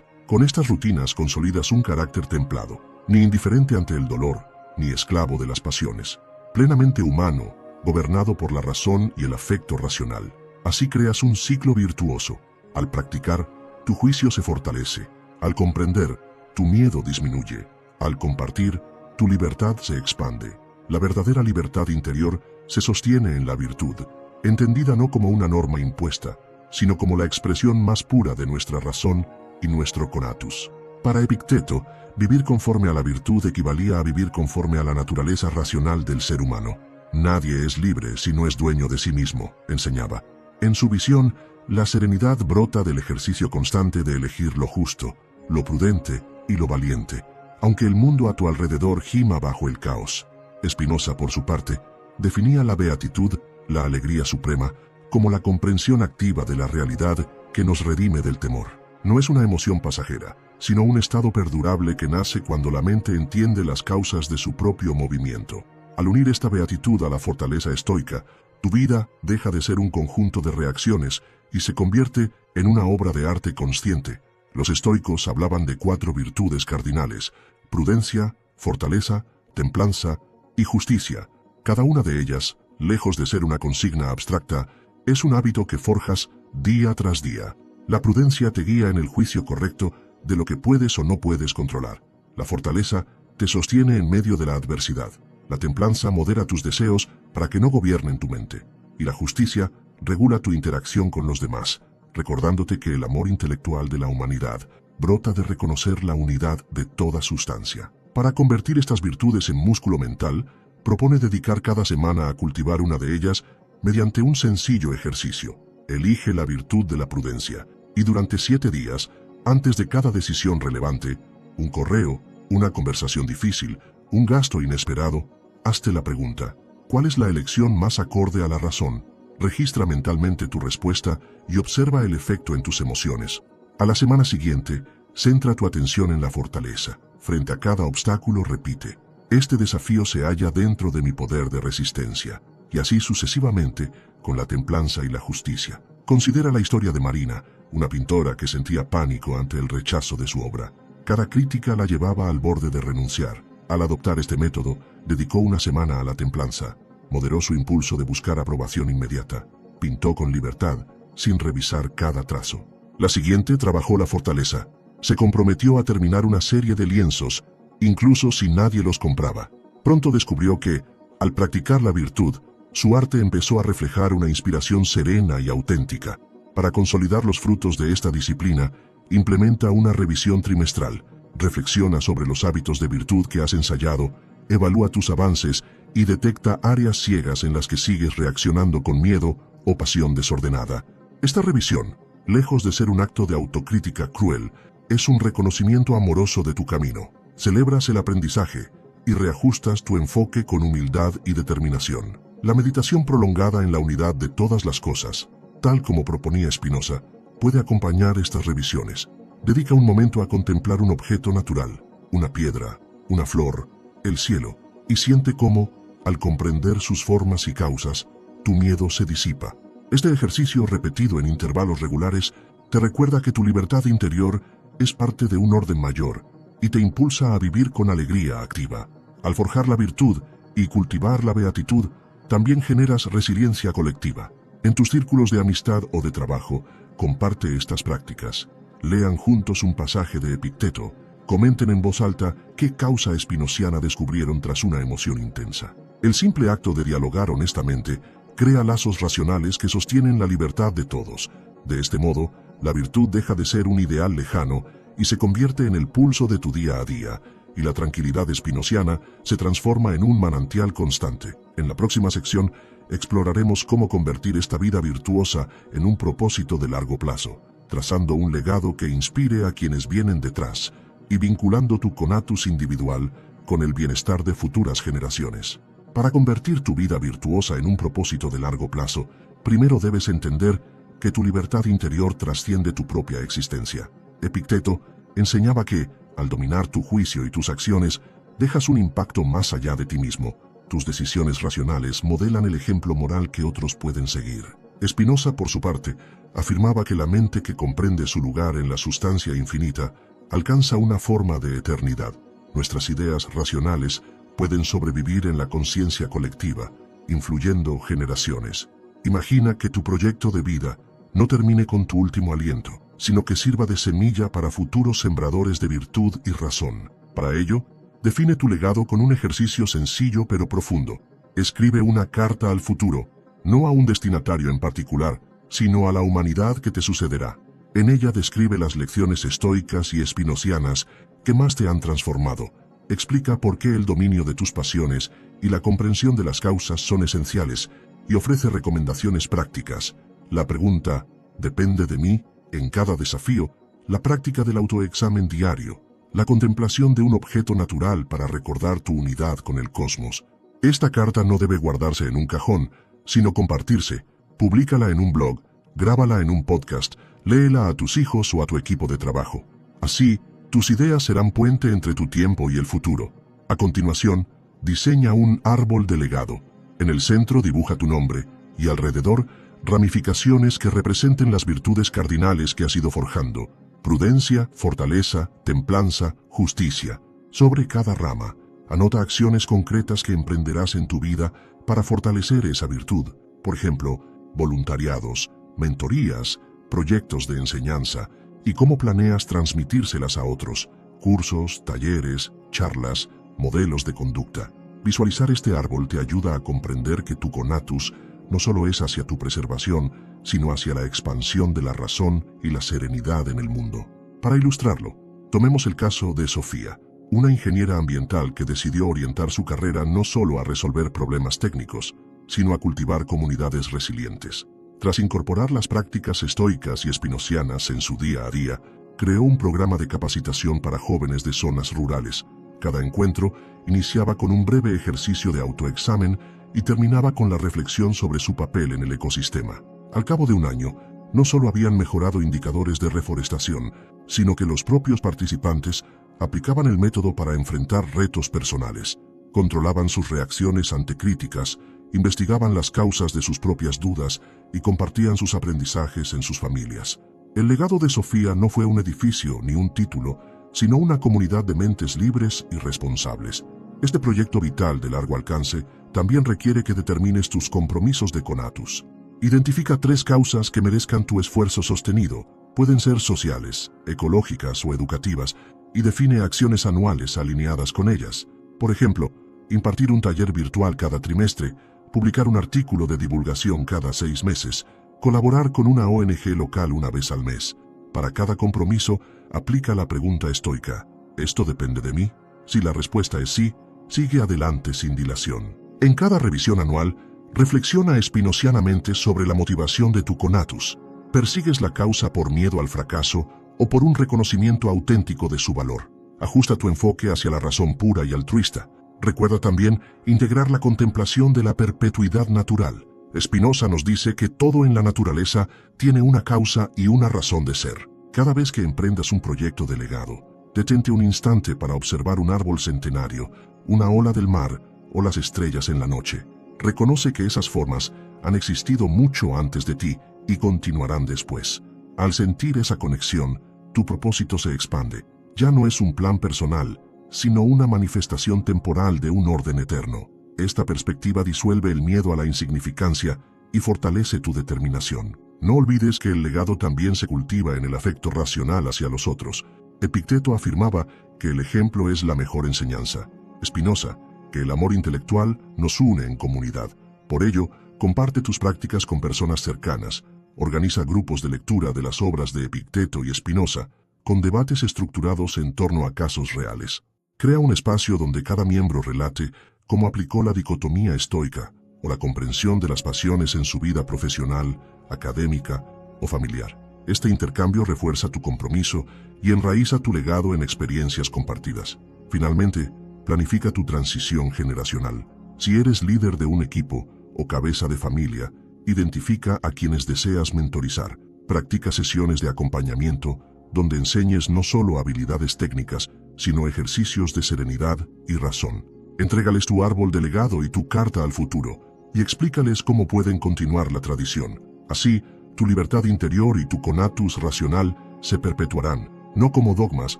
Con estas rutinas consolidas un carácter templado, ni indiferente ante el dolor, ni esclavo de las pasiones, plenamente humano, gobernado por la razón y el afecto racional. Así creas un ciclo virtuoso. Al practicar, tu juicio se fortalece. Al comprender, tu miedo disminuye. Al compartir, tu libertad se expande. La verdadera libertad interior se sostiene en la virtud, entendida no como una norma impuesta, sino como la expresión más pura de nuestra razón y nuestro conatus. Para Epicteto, vivir conforme a la virtud equivalía a vivir conforme a la naturaleza racional del ser humano. Nadie es libre si no es dueño de sí mismo, enseñaba. En su visión, la serenidad brota del ejercicio constante de elegir lo justo, lo prudente y lo valiente, aunque el mundo a tu alrededor gima bajo el caos. Spinoza, por su parte, definía la beatitud, la alegría suprema, como la comprensión activa de la realidad que nos redime del temor. No es una emoción pasajera, sino un estado perdurable que nace cuando la mente entiende las causas de su propio movimiento. Al unir esta beatitud a la fortaleza estoica, tu vida deja de ser un conjunto de reacciones y se convierte en una obra de arte consciente. Los estoicos hablaban de 4 virtudes cardinales: prudencia, fortaleza, templanza y justicia. Cada una de ellas, lejos de ser una consigna abstracta, es un hábito que forjas día tras día. La prudencia te guía en el juicio correcto de lo que puedes o no puedes controlar. La fortaleza te sostiene en medio de la adversidad. La templanza modera tus deseos para que no gobiernen tu mente. Y la justicia regula tu interacción con los demás, recordándote que el amor intelectual de la humanidad brota de reconocer la unidad de toda sustancia. Para convertir estas virtudes en músculo mental, propone dedicar cada semana a cultivar una de ellas mediante un sencillo ejercicio. Elige la virtud de la prudencia y durante 7 días, antes de cada decisión relevante, un correo, una conversación difícil, un gasto inesperado, hazte la pregunta: ¿cuál es la elección más acorde a la razón? Registra mentalmente tu respuesta y observa el efecto en tus emociones. A la semana siguiente, centra tu atención en la fortaleza. Frente a cada obstáculo repite: este desafío se halla dentro de mi poder de resistencia. Y así sucesivamente, con la templanza y la justicia. Considera la historia de Marina, una pintora que sentía pánico ante el rechazo de su obra. Cada crítica la llevaba al borde de renunciar. Al adoptar este método, dedicó una semana a la templanza. Moderó su impulso de buscar aprobación inmediata. Pintó con libertad, sin revisar cada trazo. La siguiente trabajó la fortaleza. Se comprometió a terminar una serie de lienzos, incluso si nadie los compraba. Pronto descubrió que, al practicar la virtud, su arte empezó a reflejar una inspiración serena y auténtica. Para consolidar los frutos de esta disciplina, implementa una revisión trimestral. Reflexiona sobre los hábitos de virtud que has ensayado, evalúa tus avances y detecta áreas ciegas en las que sigues reaccionando con miedo o pasión desordenada. Esta revisión, lejos de ser un acto de autocrítica cruel, es un reconocimiento amoroso de tu camino. Celebras el aprendizaje y reajustas tu enfoque con humildad y determinación. La meditación prolongada en la unidad de todas las cosas, tal como proponía Spinoza, puede acompañar estas revisiones. Dedica un momento a contemplar un objeto natural, una piedra, una flor, el cielo, y siente cómo, al comprender sus formas y causas, tu miedo se disipa. Este ejercicio repetido en intervalos regulares te recuerda que tu libertad interior es parte de un orden mayor y te impulsa a vivir con alegría activa. Al forjar la virtud y cultivar la beatitud, también generas resiliencia colectiva. En tus círculos de amistad o de trabajo, comparte estas prácticas. Lean juntos un pasaje de Epicteto. Comenten en voz alta qué causa espinociana descubrieron tras una emoción intensa. El simple acto de dialogar honestamente crea lazos racionales que sostienen la libertad de todos. De este modo, la virtud deja de ser un ideal lejano y se convierte en el pulso de tu día a día, y la tranquilidad espinociana se transforma en un manantial constante. En la próxima sección, exploraremos cómo convertir esta vida virtuosa en un propósito de largo plazo, trazando un legado que inspire a quienes vienen detrás y vinculando tu conatus individual con el bienestar de futuras generaciones. Para convertir tu vida virtuosa en un propósito de largo plazo, primero debes entender que tu libertad interior trasciende tu propia existencia. Epicteto enseñaba que, Al dominar tu juicio y tus acciones, dejas un impacto más allá de ti mismo. Tus decisiones racionales modelan el ejemplo moral que otros pueden seguir. Spinoza, por su parte, afirmaba que la mente que comprende su lugar en la sustancia infinita alcanza una forma de eternidad. Nuestras ideas racionales pueden sobrevivir en la conciencia colectiva, influyendo generaciones. Imagina que tu proyecto de vida no termine con tu último aliento, sino que sirva de semilla para futuros sembradores de virtud y razón. Para ello, define tu legado con un ejercicio sencillo pero profundo. Escribe una carta al futuro, no a un destinatario en particular, sino a la humanidad que te sucederá. En ella describe las lecciones estoicas y espinocianas que más te han transformado. Explica por qué el dominio de tus pasiones y la comprensión de las causas son esenciales y ofrece recomendaciones prácticas. La pregunta, ¿depende de mí? En cada desafío, la práctica del autoexamen diario, la contemplación de un objeto natural para recordar tu unidad con el cosmos. Esta carta no debe guardarse en un cajón, sino compartirse. Públicala en un blog, grábala en un podcast, léela a tus hijos o a tu equipo de trabajo. Así, tus ideas serán puente entre tu tiempo y el futuro. A continuación, diseña un árbol de legado. En el centro dibuja tu nombre y alrededor ramificaciones que representen las virtudes cardinales que has ido forjando: prudencia, fortaleza, templanza, justicia. Sobre cada rama, anota acciones concretas que emprenderás en tu vida para fortalecer esa virtud. Por ejemplo, voluntariados, mentorías, proyectos de enseñanza y cómo planeas transmitírselas a otros, cursos, talleres, charlas, modelos de conducta. Visualizar este árbol te ayuda a comprender que tu conatus no solo es hacia tu preservación, sino hacia la expansión de la razón y la serenidad en el mundo. Para ilustrarlo, tomemos el caso de Sofía, una ingeniera ambiental que decidió orientar su carrera no solo a resolver problemas técnicos, sino a cultivar comunidades resilientes. Tras incorporar las prácticas estoicas y espinocianas en su día a día, creó un programa de capacitación para jóvenes de zonas rurales. Cada encuentro iniciaba con un breve ejercicio de autoexamen y terminaba con la reflexión sobre su papel en el ecosistema. Al cabo de un año, no solo habían mejorado indicadores de reforestación, sino que los propios participantes aplicaban el método para enfrentar retos personales, controlaban sus reacciones ante críticas, investigaban las causas de sus propias dudas y compartían sus aprendizajes en sus familias. El legado de Sofía no fue un edificio ni un título, sino una comunidad de mentes libres y responsables. Este proyecto vital de largo alcance también requiere que determines tus compromisos de conatus. Identifica 3 causas que merezcan tu esfuerzo sostenido. Pueden ser sociales, ecológicas o educativas, y define acciones anuales alineadas con ellas. Por ejemplo, impartir un taller virtual cada trimestre, publicar un artículo de divulgación cada 6 meses, colaborar con una ONG local una vez al mes. Para cada compromiso, aplica la pregunta estoica: ¿esto depende de mí? Si la respuesta es sí, sigue adelante sin dilación. En cada revisión anual, reflexiona espinocianamente sobre la motivación de tu conatus. ¿Persigues la causa por miedo al fracaso o por un reconocimiento auténtico de su valor? Ajusta tu enfoque hacia la razón pura y altruista. Recuerda también integrar la contemplación de la perpetuidad natural. Spinoza nos dice que todo en la naturaleza tiene una causa y una razón de ser. Cada vez que emprendas un proyecto de legado, detente un instante para observar un árbol centenario, una ola del mar o las estrellas en la noche. Reconoce que esas formas han existido mucho antes de ti y continuarán después. Al sentir esa conexión, tu propósito se expande. Ya no es un plan personal, sino una manifestación temporal de un orden eterno. Esta perspectiva disuelve el miedo a la insignificancia y fortalece tu determinación. No olvides que el legado también se cultiva en el afecto racional hacia los otros. Epicteto afirmaba que el ejemplo es la mejor enseñanza. Spinoza, que el amor intelectual nos une en comunidad. Por ello, comparte tus prácticas con personas cercanas, organiza grupos de lectura de las obras de Epicteto y Spinoza, con debates estructurados en torno a casos reales. Crea un espacio donde cada miembro relate cómo aplicó la dicotomía estoica o la comprensión de las pasiones en su vida profesional, académica o familiar. Este intercambio refuerza tu compromiso y enraiza tu legado en experiencias compartidas. Finalmente, planifica tu transición generacional. Si eres líder de un equipo o cabeza de familia, identifica a quienes deseas mentorizar. Practica sesiones de acompañamiento donde enseñes no solo habilidades técnicas, sino ejercicios de serenidad y razón. Entrégales tu árbol de legado y tu carta al futuro, y explícales cómo pueden continuar la tradición. Así, tu libertad interior y tu conatus racional se perpetuarán, no como dogmas,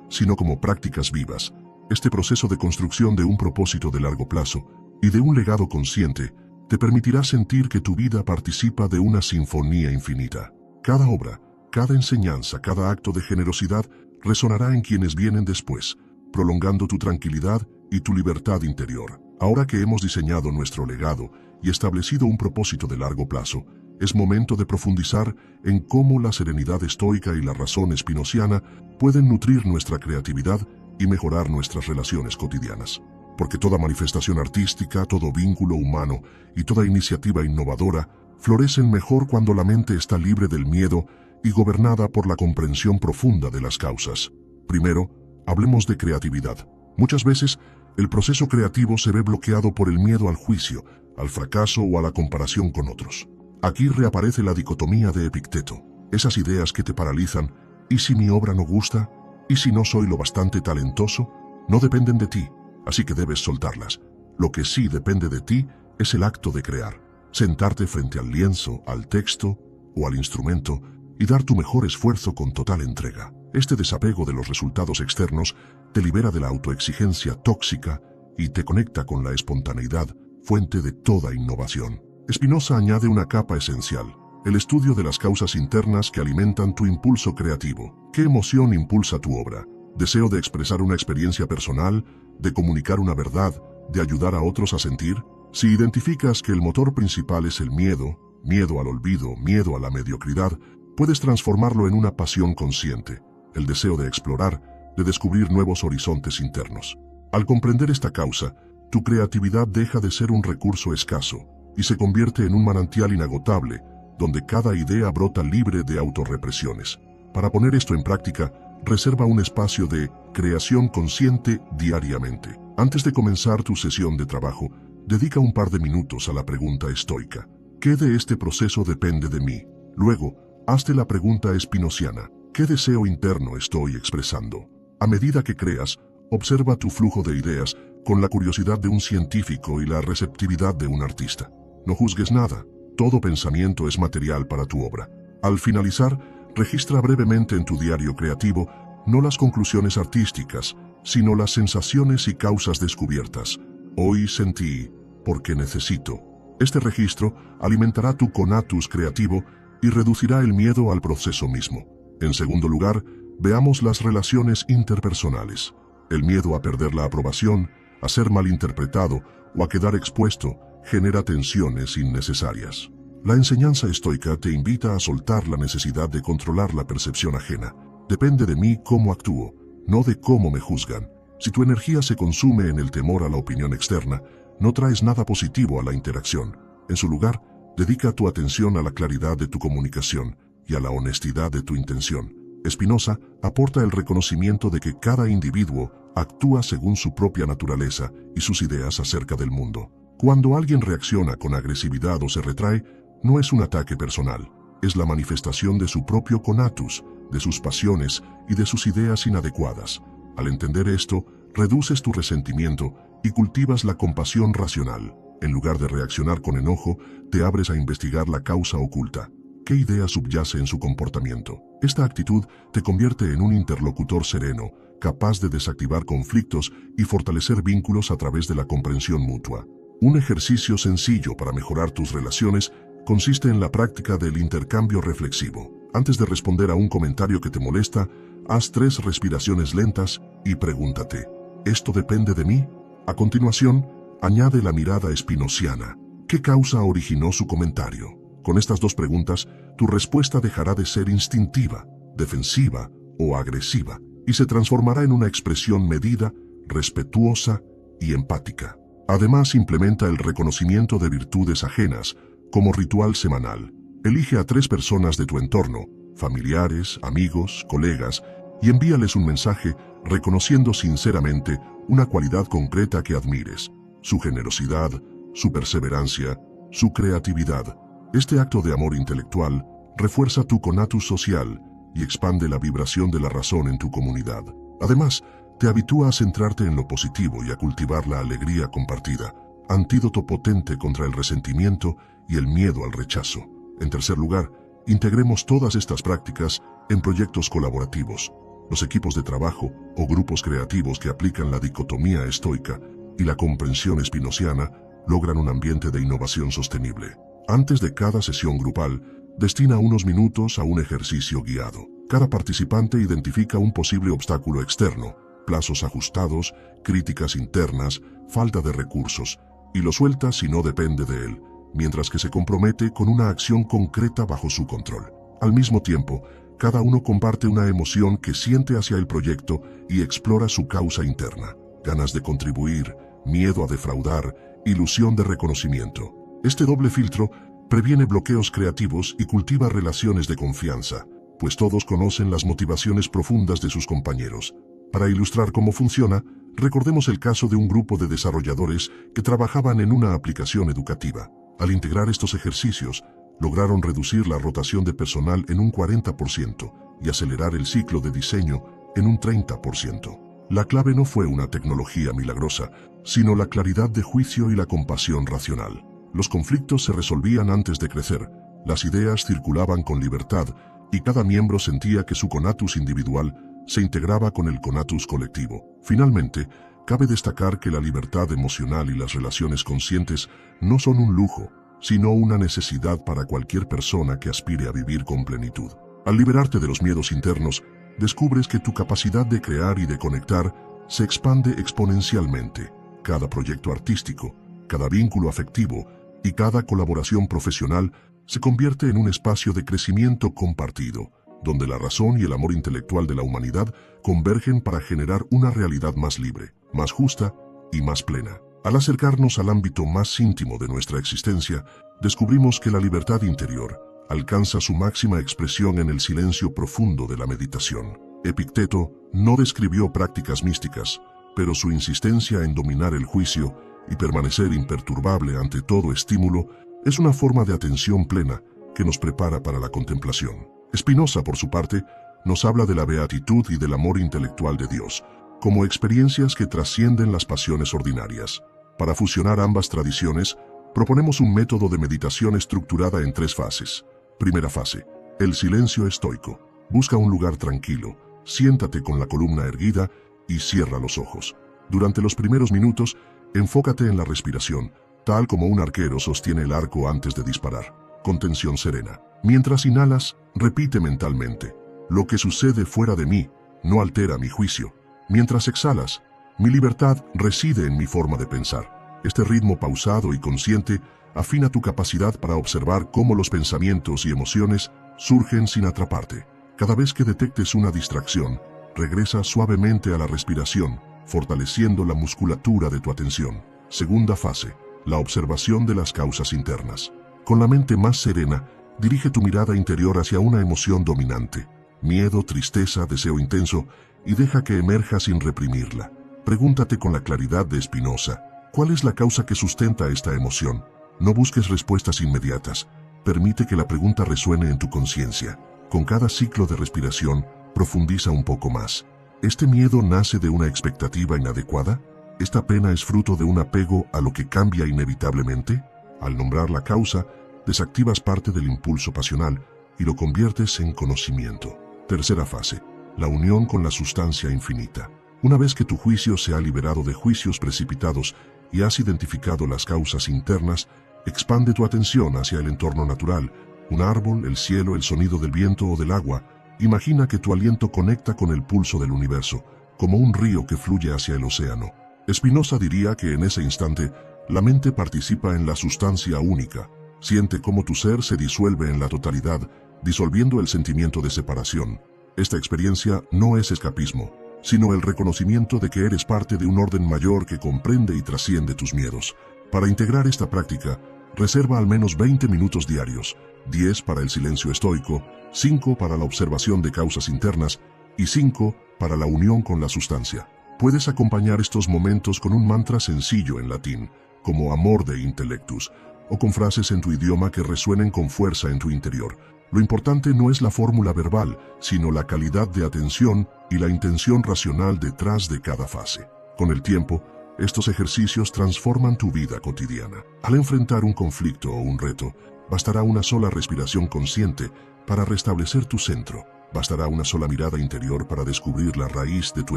sino como prácticas vivas. Este proceso de construcción de un propósito de largo plazo y de un legado consciente te permitirá sentir que tu vida participa de una sinfonía infinita. Cada obra, cada enseñanza, cada acto de generosidad resonará en quienes vienen después, prolongando tu tranquilidad y tu libertad interior. Ahora que hemos diseñado nuestro legado y establecido un propósito de largo plazo, es momento de profundizar en cómo la serenidad estoica y la razón espinociana pueden nutrir nuestra creatividad y mejorar nuestras relaciones cotidianas. Porque toda manifestación artística, todo vínculo humano y toda iniciativa innovadora florecen mejor cuando la mente está libre del miedo y gobernada por la comprensión profunda de las causas. Primero, hablemos de creatividad. Muchas veces, el proceso creativo se ve bloqueado por el miedo al juicio, al fracaso o a la comparación con otros. Aquí reaparece la dicotomía de Epicteto. Esas ideas que te paralizan, ¿y si mi obra no gusta? ¿Y si no soy lo bastante talentoso? No dependen de ti, así que debes soltarlas. Lo que sí depende de ti es el acto de crear. Sentarte frente al lienzo, al texto o al instrumento y dar tu mejor esfuerzo con total entrega. Este desapego de los resultados externos te libera de la autoexigencia tóxica y te conecta con la espontaneidad, fuente de toda innovación. Spinoza añade una capa esencial: el estudio de las causas internas que alimentan tu impulso creativo. ¿Qué emoción impulsa tu obra? ¿Deseo de expresar una experiencia personal, de comunicar una verdad, de ayudar a otros a sentir? Si identificas que el motor principal es el miedo, miedo al olvido, miedo a la mediocridad, puedes transformarlo en una pasión consciente, el deseo de explorar, de descubrir nuevos horizontes internos. Al comprender esta causa, tu creatividad deja de ser un recurso escaso y se convierte en un manantial inagotable, donde cada idea brota libre de autorrepresiones. Para poner esto en práctica, reserva un espacio de creación consciente diariamente. Antes de comenzar tu sesión de trabajo, dedica un par de minutos a la pregunta estoica: ¿qué de este proceso depende de mí? Luego, hazte la pregunta espinociana: ¿qué deseo interno estoy expresando? A medida que creas, observa tu flujo de ideas con la curiosidad de un científico y la receptividad de un artista. No juzgues nada, todo pensamiento es material para tu obra. Al finalizar, registra brevemente en tu diario creativo no las conclusiones artísticas, sino las sensaciones y causas descubiertas. Hoy sentí, porque necesito. Este registro alimentará tu conatus creativo y reducirá el miedo al proceso mismo. En segundo lugar, veamos las relaciones interpersonales. El miedo a perder la aprobación, a ser malinterpretado o a quedar expuesto genera tensiones innecesarias. La enseñanza estoica te invita a soltar la necesidad de controlar la percepción ajena. Depende de mí cómo actúo, no de cómo me juzgan. Si tu energía se consume en el temor a la opinión externa, no traes nada positivo a la interacción. En su lugar, dedica tu atención a la claridad de tu comunicación y a la honestidad de tu intención. Spinoza aporta el reconocimiento de que cada individuo actúa según su propia naturaleza y sus ideas acerca del mundo. Cuando alguien reacciona con agresividad o se retrae, no es un ataque personal, es la manifestación de su propio conatus, de sus pasiones y de sus ideas inadecuadas. Al entender esto, reduces tu resentimiento y cultivas la compasión racional. En lugar de reaccionar con enojo, te abres a investigar la causa oculta. ¿Qué idea subyace en su comportamiento? Esta actitud te convierte en un interlocutor sereno, capaz de desactivar conflictos y fortalecer vínculos a través de la comprensión mutua. Un ejercicio sencillo para mejorar tus relaciones consiste en la práctica del intercambio reflexivo. Antes de responder a un comentario que te molesta, haz 3 respiraciones lentas y pregúntate: ¿esto depende de mí? A continuación, añade la mirada espinociana. ¿Qué causa originó su comentario? Con estas 2 preguntas, tu respuesta dejará de ser instintiva, defensiva o agresiva y se transformará en una expresión medida, respetuosa y empática. Además, implementa el reconocimiento de virtudes ajenas como ritual semanal. Elige a 3 personas de tu entorno, familiares, amigos, colegas, y envíales un mensaje reconociendo sinceramente una cualidad concreta que admires: su generosidad, su perseverancia, su creatividad. Este acto de amor intelectual refuerza tu conatus social y expande la vibración de la razón en tu comunidad. Además, Te habitúa a centrarte en lo positivo y a cultivar la alegría compartida, antídoto potente contra el resentimiento y el miedo al rechazo. En tercer lugar, integremos todas estas prácticas en proyectos colaborativos. Los equipos de trabajo o grupos creativos que aplican la dicotomía estoica y la comprensión espinociana logran un ambiente de innovación sostenible. Antes de cada sesión grupal, destina unos minutos a un ejercicio guiado. Cada participante identifica un posible obstáculo externo, plazos ajustados, críticas internas, falta de recursos, y lo suelta si no depende de él, mientras que se compromete con una acción concreta bajo su control. Al mismo tiempo, cada uno comparte una emoción que siente hacia el proyecto y explora su causa interna. Ganas de contribuir, miedo a defraudar, ilusión de reconocimiento. Este doble filtro previene bloqueos creativos y cultiva relaciones de confianza, pues todos conocen las motivaciones profundas de sus compañeros. Para ilustrar cómo funciona, recordemos el caso de un grupo de desarrolladores que trabajaban en una aplicación educativa. Al integrar estos ejercicios, lograron reducir la rotación de personal en un 40% y acelerar el ciclo de diseño en un 30%. La clave no fue una tecnología milagrosa, sino la claridad de juicio y la compasión racional. Los conflictos se resolvían antes de crecer, las ideas circulaban con libertad y cada miembro sentía que su conatus individual se integraba con el conatus colectivo. Finalmente, cabe destacar que la libertad emocional y las relaciones conscientes no son un lujo, sino una necesidad para cualquier persona que aspire a vivir con plenitud. Al liberarte de los miedos internos, descubres que tu capacidad de crear y de conectar se expande exponencialmente. Cada proyecto artístico, cada vínculo afectivo y cada colaboración profesional se convierte en un espacio de crecimiento compartido, donde la razón y el amor intelectual de la humanidad convergen para generar una realidad más libre, más justa y más plena. Al acercarnos al ámbito más íntimo de nuestra existencia, descubrimos que la libertad interior alcanza su máxima expresión en el silencio profundo de la meditación. Epicteto no describió prácticas místicas, pero su insistencia en dominar el juicio y permanecer imperturbable ante todo estímulo es una forma de atención plena que nos prepara para la contemplación. Spinoza, por su parte, nos habla de la beatitud y del amor intelectual de Dios, como experiencias que trascienden las pasiones ordinarias. Para fusionar ambas tradiciones, proponemos un método de meditación estructurada en 3 fases. Primera fase, el silencio estoico. Busca un lugar tranquilo, siéntate con la columna erguida y cierra los ojos. Durante los primeros minutos, enfócate en la respiración, tal como un arquero sostiene el arco antes de disparar, con tensión serena. Mientras inhalas, repite mentalmente: lo que sucede fuera de mí no altera mi juicio. Mientras exhalas, mi libertad reside en mi forma de pensar. Este ritmo pausado y consciente afina tu capacidad para observar cómo los pensamientos y emociones surgen sin atraparte. Cada vez que detectes una distracción, regresa suavemente a la respiración, fortaleciendo la musculatura de tu atención. Segunda fase, la observación de las causas internas. Con la mente más serena, dirige tu mirada interior hacia una emoción dominante, miedo, tristeza, deseo intenso, y deja que emerja sin reprimirla. Pregúntate con la claridad de Spinoza: ¿cuál es la causa que sustenta esta emoción? No busques respuestas inmediatas. Permite que la pregunta resuene en tu conciencia. Con cada ciclo de respiración, profundiza un poco más. ¿Este miedo nace de una expectativa inadecuada? ¿Esta pena es fruto de un apego a lo que cambia inevitablemente? Al nombrar la causa, desactivas parte del impulso pasional y lo conviertes en conocimiento. Tercera fase, la unión con la sustancia infinita. Una vez que tu juicio se ha liberado de juicios precipitados y has identificado las causas internas, expande tu atención hacia el entorno natural, un árbol, el cielo, el sonido del viento o del agua. Imagina que tu aliento conecta con el pulso del universo, como un río que fluye hacia el océano. Spinoza diría que en ese instante, la mente participa en la sustancia única. Siente cómo tu ser se disuelve en la totalidad, disolviendo el sentimiento de separación. Esta experiencia no es escapismo, sino el reconocimiento de que eres parte de un orden mayor que comprende y trasciende tus miedos. Para integrar esta práctica, reserva al menos 20 minutos diarios, 10 para el silencio estoico, 5 para la observación de causas internas y 5 para la unión con la sustancia. Puedes acompañar estos momentos con un mantra sencillo en latín, como Amor de Intellectus, o con frases en tu idioma que resuenen con fuerza en tu interior, Lo importante no es la fórmula verbal, sino la calidad de atención y la intención racional detrás de cada fase. Con el tiempo, estos ejercicios transforman tu vida cotidiana. Al enfrentar un conflicto o un reto, bastará una sola respiración consciente para restablecer tu centro. Bastará una sola mirada interior para descubrir la raíz de tu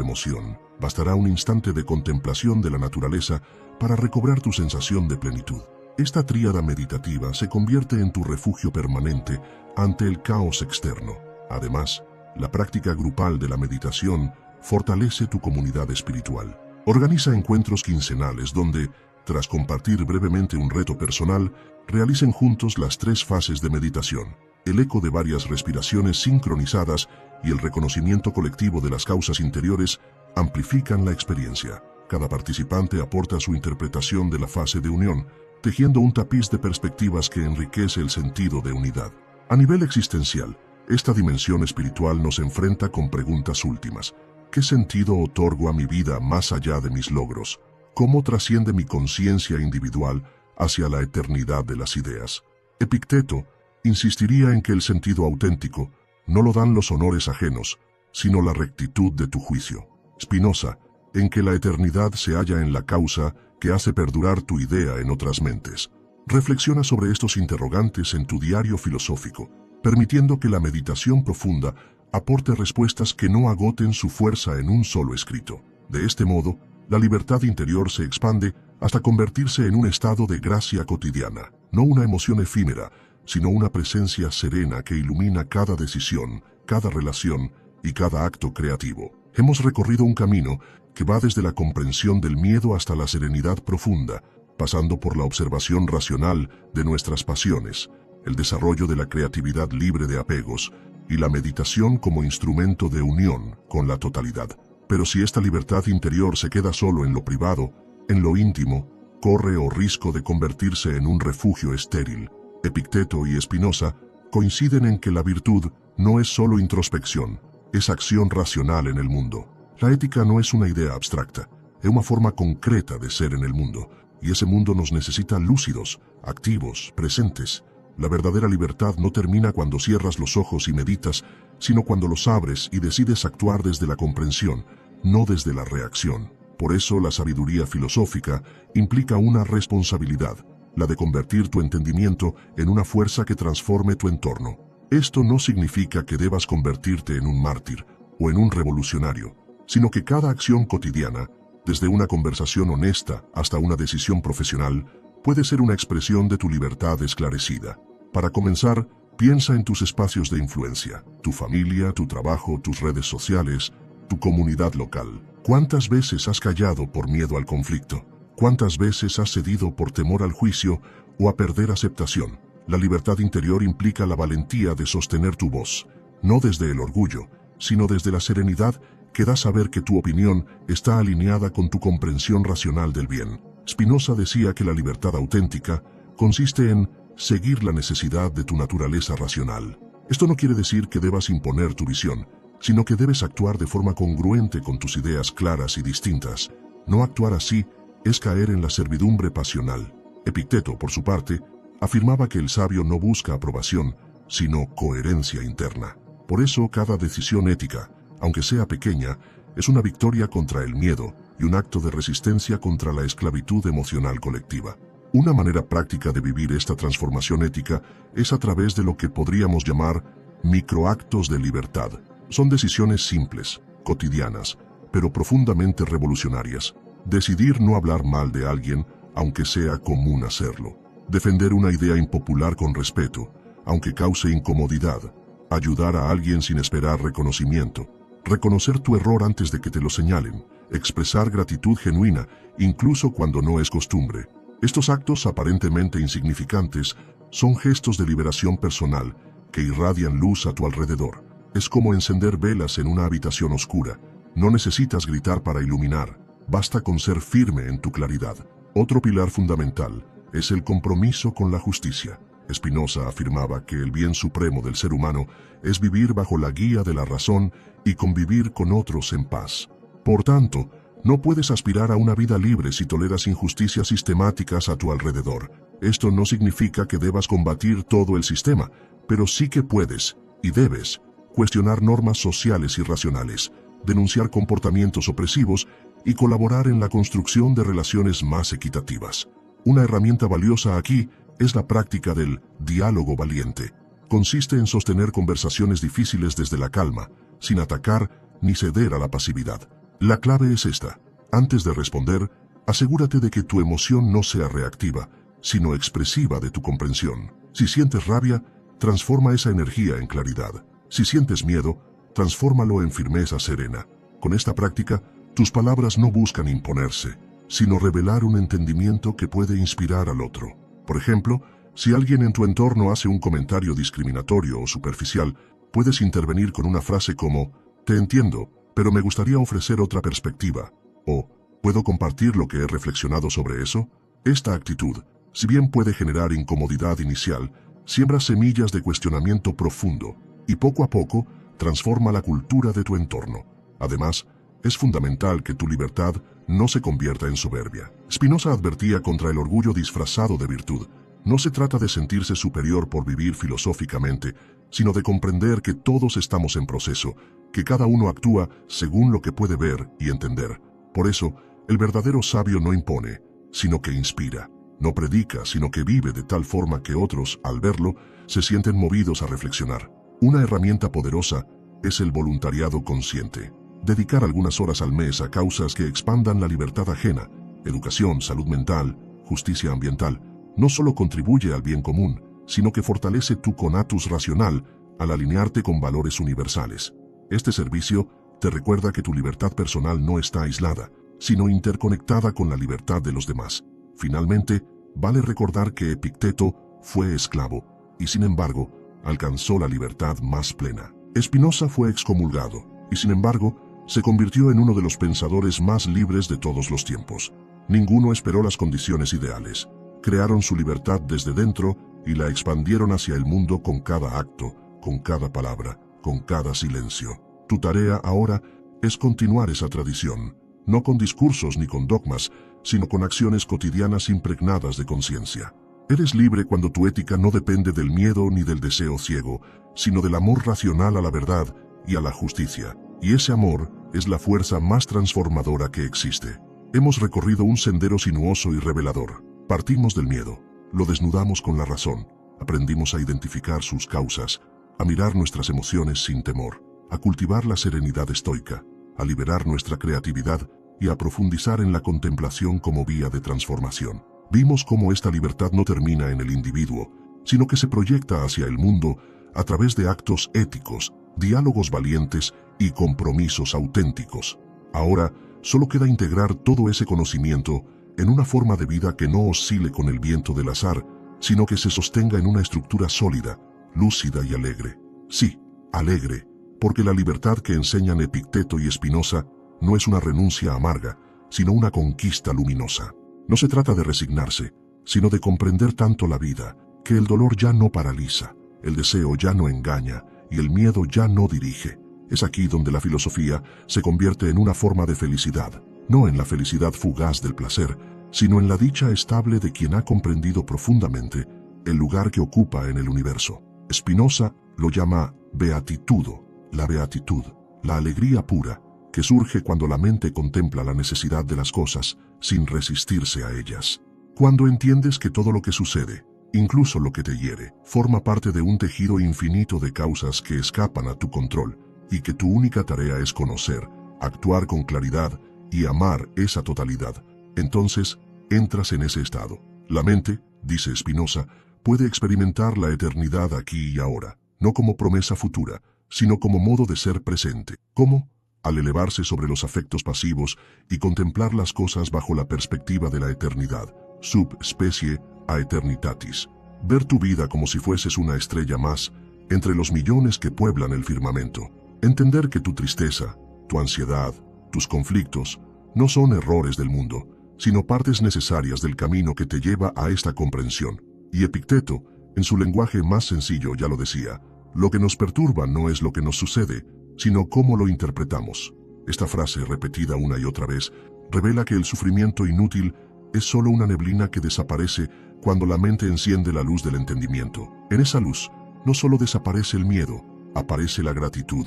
emoción. Bastará un instante de contemplación de la naturaleza para recobrar tu sensación de plenitud. Esta tríada meditativa se convierte en tu refugio permanente ante el caos externo. Además, la práctica grupal de la meditación fortalece tu comunidad espiritual. Organiza encuentros quincenales donde, tras compartir brevemente un reto personal, realicen juntos las 3 fases de meditación. El eco de varias respiraciones sincronizadas y el reconocimiento colectivo de las causas interiores amplifican la experiencia. Cada participante aporta su interpretación de la fase de unión, tejiendo un tapiz de perspectivas que enriquece el sentido de unidad. A nivel existencial, esta dimensión espiritual nos enfrenta con preguntas últimas. ¿Qué sentido otorgo a mi vida más allá de mis logros? ¿Cómo trasciende mi conciencia individual hacia la eternidad de las ideas? Epicteto insistiría en que el sentido auténtico no lo dan los honores ajenos, sino la rectitud de tu juicio. Spinoza, en que la eternidad se halla en la causa que hace perdurar tu idea en otras mentes. Reflexiona sobre estos interrogantes en tu diario filosófico, permitiendo que la meditación profunda aporte respuestas que no agoten su fuerza en un solo escrito. De este modo, la libertad interior se expande hasta convertirse en un estado de gracia cotidiana, no una emoción efímera, sino una presencia serena que ilumina cada decisión, cada relación y cada acto creativo. Hemos recorrido un camino que va desde la comprensión del miedo hasta la serenidad profunda, pasando por la observación racional de nuestras pasiones, el desarrollo de la creatividad libre de apegos y la meditación como instrumento de unión con la totalidad. Pero si esta libertad interior se queda solo en lo privado, en lo íntimo, corre o riesgo de convertirse en un refugio estéril. Epicteto y Spinoza coinciden en que la virtud no es solo introspección, es acción racional en el mundo. La ética no es una idea abstracta, es una forma concreta de ser en el mundo, y ese mundo nos necesita lúcidos, activos, presentes. La verdadera libertad no termina cuando cierras los ojos y meditas, sino cuando los abres y decides actuar desde la comprensión, no desde la reacción. Por eso la sabiduría filosófica implica una responsabilidad, la de convertir tu entendimiento en una fuerza que transforme tu entorno. Esto no significa que debas convertirte en un mártir o en un revolucionario, sino que cada acción cotidiana, desde una conversación honesta hasta una decisión profesional, puede ser una expresión de tu libertad esclarecida. Para comenzar, piensa en tus espacios de influencia, tu familia, tu trabajo, tus redes sociales, tu comunidad local. ¿Cuántas veces has callado por miedo al conflicto? ¿Cuántas veces has cedido por temor al juicio o a perder aceptación? La libertad interior implica la valentía de sostener tu voz, no desde el orgullo, sino desde la serenidad que da saber que tu opinión está alineada con tu comprensión racional del bien. Spinoza decía que la libertad auténtica consiste en seguir la necesidad de tu naturaleza racional. Esto no quiere decir que debas imponer tu visión, sino que debes actuar de forma congruente con tus ideas claras y distintas. No actuar así es caer en la servidumbre pasional. Epicteto, por su parte, afirmaba que el sabio no busca aprobación, sino coherencia interna. Por eso, cada decisión ética, aunque sea pequeña, es una victoria contra el miedo y un acto de resistencia contra la esclavitud emocional colectiva. Una manera práctica de vivir esta transformación ética es a través de lo que podríamos llamar microactos de libertad. Son decisiones simples, cotidianas, pero profundamente revolucionarias. Decidir no hablar mal de alguien, aunque sea común hacerlo. Defender una idea impopular con respeto, aunque cause incomodidad. Ayudar a alguien sin esperar reconocimiento. Reconocer tu error antes de que te lo señalen. Expresar gratitud genuina, incluso cuando no es costumbre. Estos actos aparentemente insignificantes son gestos de liberación personal que irradian luz a tu alrededor. Es como encender velas en una habitación oscura. No necesitas gritar para iluminar, basta con ser firme en tu claridad. Otro pilar fundamental es el compromiso con la justicia. Spinoza afirmaba que el bien supremo del ser humano es vivir bajo la guía de la razón y convivir con otros en paz. Por tanto, no puedes aspirar a una vida libre si toleras injusticias sistemáticas a tu alrededor. Esto no significa que debas combatir todo el sistema, pero sí que puedes, y debes, cuestionar normas sociales y racionales, denunciar comportamientos opresivos y colaborar en la construcción de relaciones más equitativas. Una herramienta valiosa aquí es la práctica del diálogo valiente. Consiste en sostener conversaciones difíciles desde la calma, sin atacar ni ceder a la pasividad. La clave es esta: antes de responder, asegúrate de que tu emoción no sea reactiva, sino expresiva de tu comprensión. Si sientes rabia, transforma esa energía en claridad. Si sientes miedo, transfórmalo en firmeza serena. Con esta práctica, tus palabras no buscan imponerse, sino revelar un entendimiento que puede inspirar al otro. Por ejemplo, si alguien en tu entorno hace un comentario discriminatorio o superficial, puedes intervenir con una frase como: te entiendo, pero me gustaría ofrecer otra perspectiva, o ¿puedo compartir lo que he reflexionado sobre eso? Esta actitud, si bien puede generar incomodidad inicial, siembra semillas de cuestionamiento profundo y poco a poco transforma la cultura de tu entorno. Además, es fundamental que tu libertad no se convierta en soberbia. Spinoza advertía contra el orgullo disfrazado de virtud. No se trata de sentirse superior por vivir filosóficamente, sino de comprender que todos estamos en proceso, que cada uno actúa según lo que puede ver y entender. Por eso, el verdadero sabio no impone, sino que inspira. No predica, sino que vive de tal forma que otros, al verlo, se sienten movidos a reflexionar. Una herramienta poderosa es el voluntariado consciente. Dedicar algunas horas al mes a causas que expandan la libertad ajena, educación, salud mental, justicia ambiental, no solo contribuye al bien común, sino que fortalece tu conatus racional al alinearte con valores universales. Este servicio te recuerda que tu libertad personal no está aislada, sino interconectada con la libertad de los demás. Finalmente, vale recordar que Epicteto fue esclavo y, sin embargo, alcanzó la libertad más plena. Spinoza fue excomulgado y, sin embargo, se convirtió en uno de los pensadores más libres de todos los tiempos. Ninguno esperó las condiciones ideales. Crearon su libertad desde dentro y la expandieron hacia el mundo con cada acto, con cada palabra, con cada silencio. Tu tarea ahora es continuar esa tradición, no con discursos ni con dogmas, sino con acciones cotidianas impregnadas de conciencia. Eres libre cuando tu ética no depende del miedo ni del deseo ciego, sino del amor racional a la verdad y a la justicia. Y ese amor es la fuerza más transformadora que existe. Hemos recorrido un sendero sinuoso y revelador. Partimos del miedo, lo desnudamos con la razón, aprendimos a identificar sus causas, a mirar nuestras emociones sin temor, a cultivar la serenidad estoica, a liberar nuestra creatividad y a profundizar en la contemplación como vía de transformación. Vimos cómo esta libertad no termina en el individuo, sino que se proyecta hacia el mundo a través de actos éticos, diálogos valientes y compromisos auténticos. Ahora, solo queda integrar todo ese conocimiento en una forma de vida que no oscile con el viento del azar, sino que se sostenga en una estructura sólida, lúcida y alegre. Sí, alegre, porque la libertad que enseñan Epicteto y Spinoza no es una renuncia amarga, sino una conquista luminosa. No se trata de resignarse, sino de comprender tanto la vida, que el dolor ya no paraliza, el deseo ya no engaña y el miedo ya no dirige. Es aquí donde la filosofía se convierte en una forma de felicidad, no en la felicidad fugaz del placer, sino en la dicha estable de quien ha comprendido profundamente el lugar que ocupa en el universo. Spinoza lo llama beatitudo, la beatitud, la alegría pura, que surge cuando la mente contempla la necesidad de las cosas sin resistirse a ellas. Cuando entiendes que todo lo que sucede, incluso lo que te hiere, forma parte de un tejido infinito de causas que escapan a tu control, y que tu única tarea es conocer, actuar con claridad y amar esa totalidad, entonces entras en ese estado. La mente, dice Spinoza, puede experimentar la eternidad aquí y ahora, no como promesa futura, sino como modo de ser presente. ¿Cómo? Al elevarse sobre los afectos pasivos y contemplar las cosas bajo la perspectiva de la eternidad, sub specie aeternitatis. Ver tu vida como si fueses una estrella más, entre los millones que pueblan el firmamento. Entender que tu tristeza, tu ansiedad, tus conflictos, no son errores del mundo, sino partes necesarias del camino que te lleva a esta comprensión. Y Epicteto, en su lenguaje más sencillo, ya lo decía: lo que nos perturba no es lo que nos sucede, sino cómo lo interpretamos. Esta frase, repetida una y otra vez, revela que el sufrimiento inútil es solo una neblina que desaparece cuando la mente enciende la luz del entendimiento. En esa luz, no solo desaparece el miedo, aparece la gratitud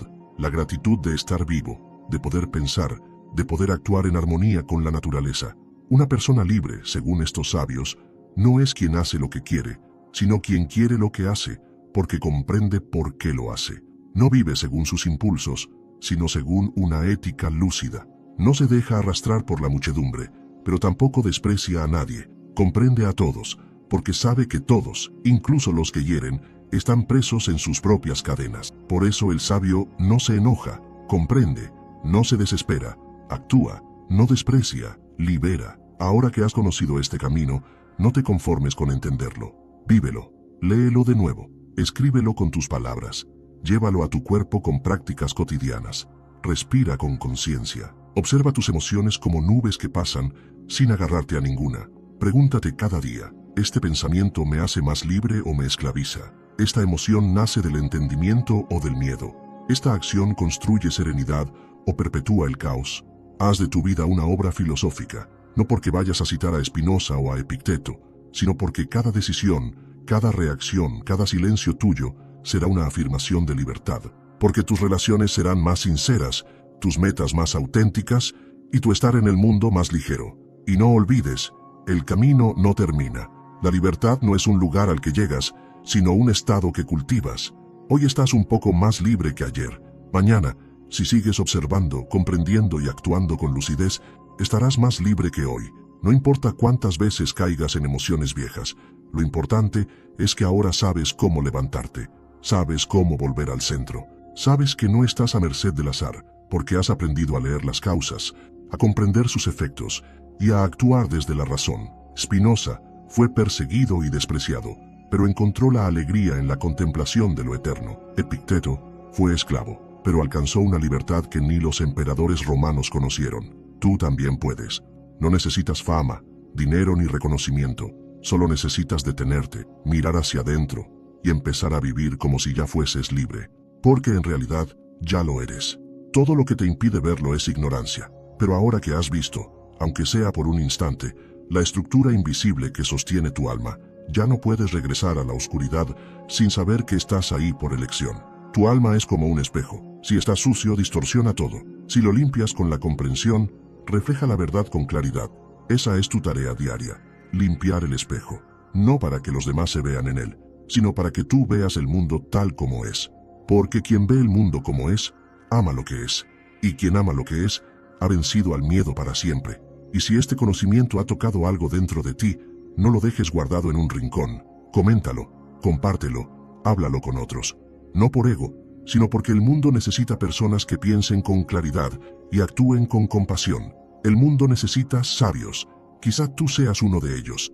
de estar vivo, de poder pensar, de poder actuar en armonía con la naturaleza. Una persona libre, según estos sabios, no es quien hace lo que quiere, sino quien quiere lo que hace, porque comprende por qué lo hace. No vive según sus impulsos, sino según una ética lúcida. No se deja arrastrar por la muchedumbre, pero tampoco desprecia a nadie. Comprende a todos, porque sabe que todos, incluso los que hieren, están presos en sus propias cadenas. Por eso el sabio no se enoja, comprende, no se desespera, actúa, no desprecia, libera. Ahora que has conocido este camino, no te conformes con entenderlo. Vívelo, léelo de nuevo, escríbelo con tus palabras, llévalo a tu cuerpo con prácticas cotidianas. Respira con conciencia. Observa tus emociones como nubes que pasan sin agarrarte a ninguna. Pregúntate cada día, ¿este pensamiento me hace más libre o me esclaviza? ¿Esta emoción nace del entendimiento o del miedo? ¿Esta acción construye serenidad o perpetúa el caos? Haz de tu vida una obra filosófica, no porque vayas a citar a Spinoza o a Epicteto, sino porque cada decisión, cada reacción, cada silencio tuyo será una afirmación de libertad. Porque tus relaciones serán más sinceras, tus metas más auténticas y tu estar en el mundo más ligero. Y no olvides, el camino no termina. La libertad no es un lugar al que llegas, sino un estado que cultivas. Hoy estás un poco más libre que ayer. Mañana, si sigues observando, comprendiendo y actuando con lucidez, estarás más libre que hoy. No importa cuántas veces caigas en emociones viejas, lo importante es que ahora sabes cómo levantarte, sabes cómo volver al centro, sabes que no estás a merced del azar, porque has aprendido a leer las causas, a comprender sus efectos y a actuar desde la razón. Spinoza fue perseguido y despreciado, pero encontró la alegría en la contemplación de lo eterno. Epicteto fue esclavo, pero alcanzó una libertad que ni los emperadores romanos conocieron. Tú también puedes. No necesitas fama, dinero ni reconocimiento. Solo necesitas detenerte, mirar hacia adentro y empezar a vivir como si ya fueses libre. Porque en realidad ya lo eres. Todo lo que te impide verlo es ignorancia. Pero ahora que has visto, aunque sea por un instante, la estructura invisible que sostiene tu alma, ya no puedes regresar a la oscuridad sin saber que estás ahí por elección. Tu alma es como un espejo. Si está sucio, distorsiona todo. Si lo limpias con la comprensión, refleja la verdad con claridad. Esa es tu tarea diaria, limpiar el espejo. No para que los demás se vean en él, sino para que tú veas el mundo tal como es. Porque quien ve el mundo como es, ama lo que es. Y quien ama lo que es, ha vencido al miedo para siempre. Y si este conocimiento ha tocado algo dentro de ti, no lo dejes guardado en un rincón. Coméntalo, compártelo, háblalo con otros. No por ego, sino porque el mundo necesita personas que piensen con claridad y actúen con compasión. El mundo necesita sabios. Quizá tú seas uno de ellos.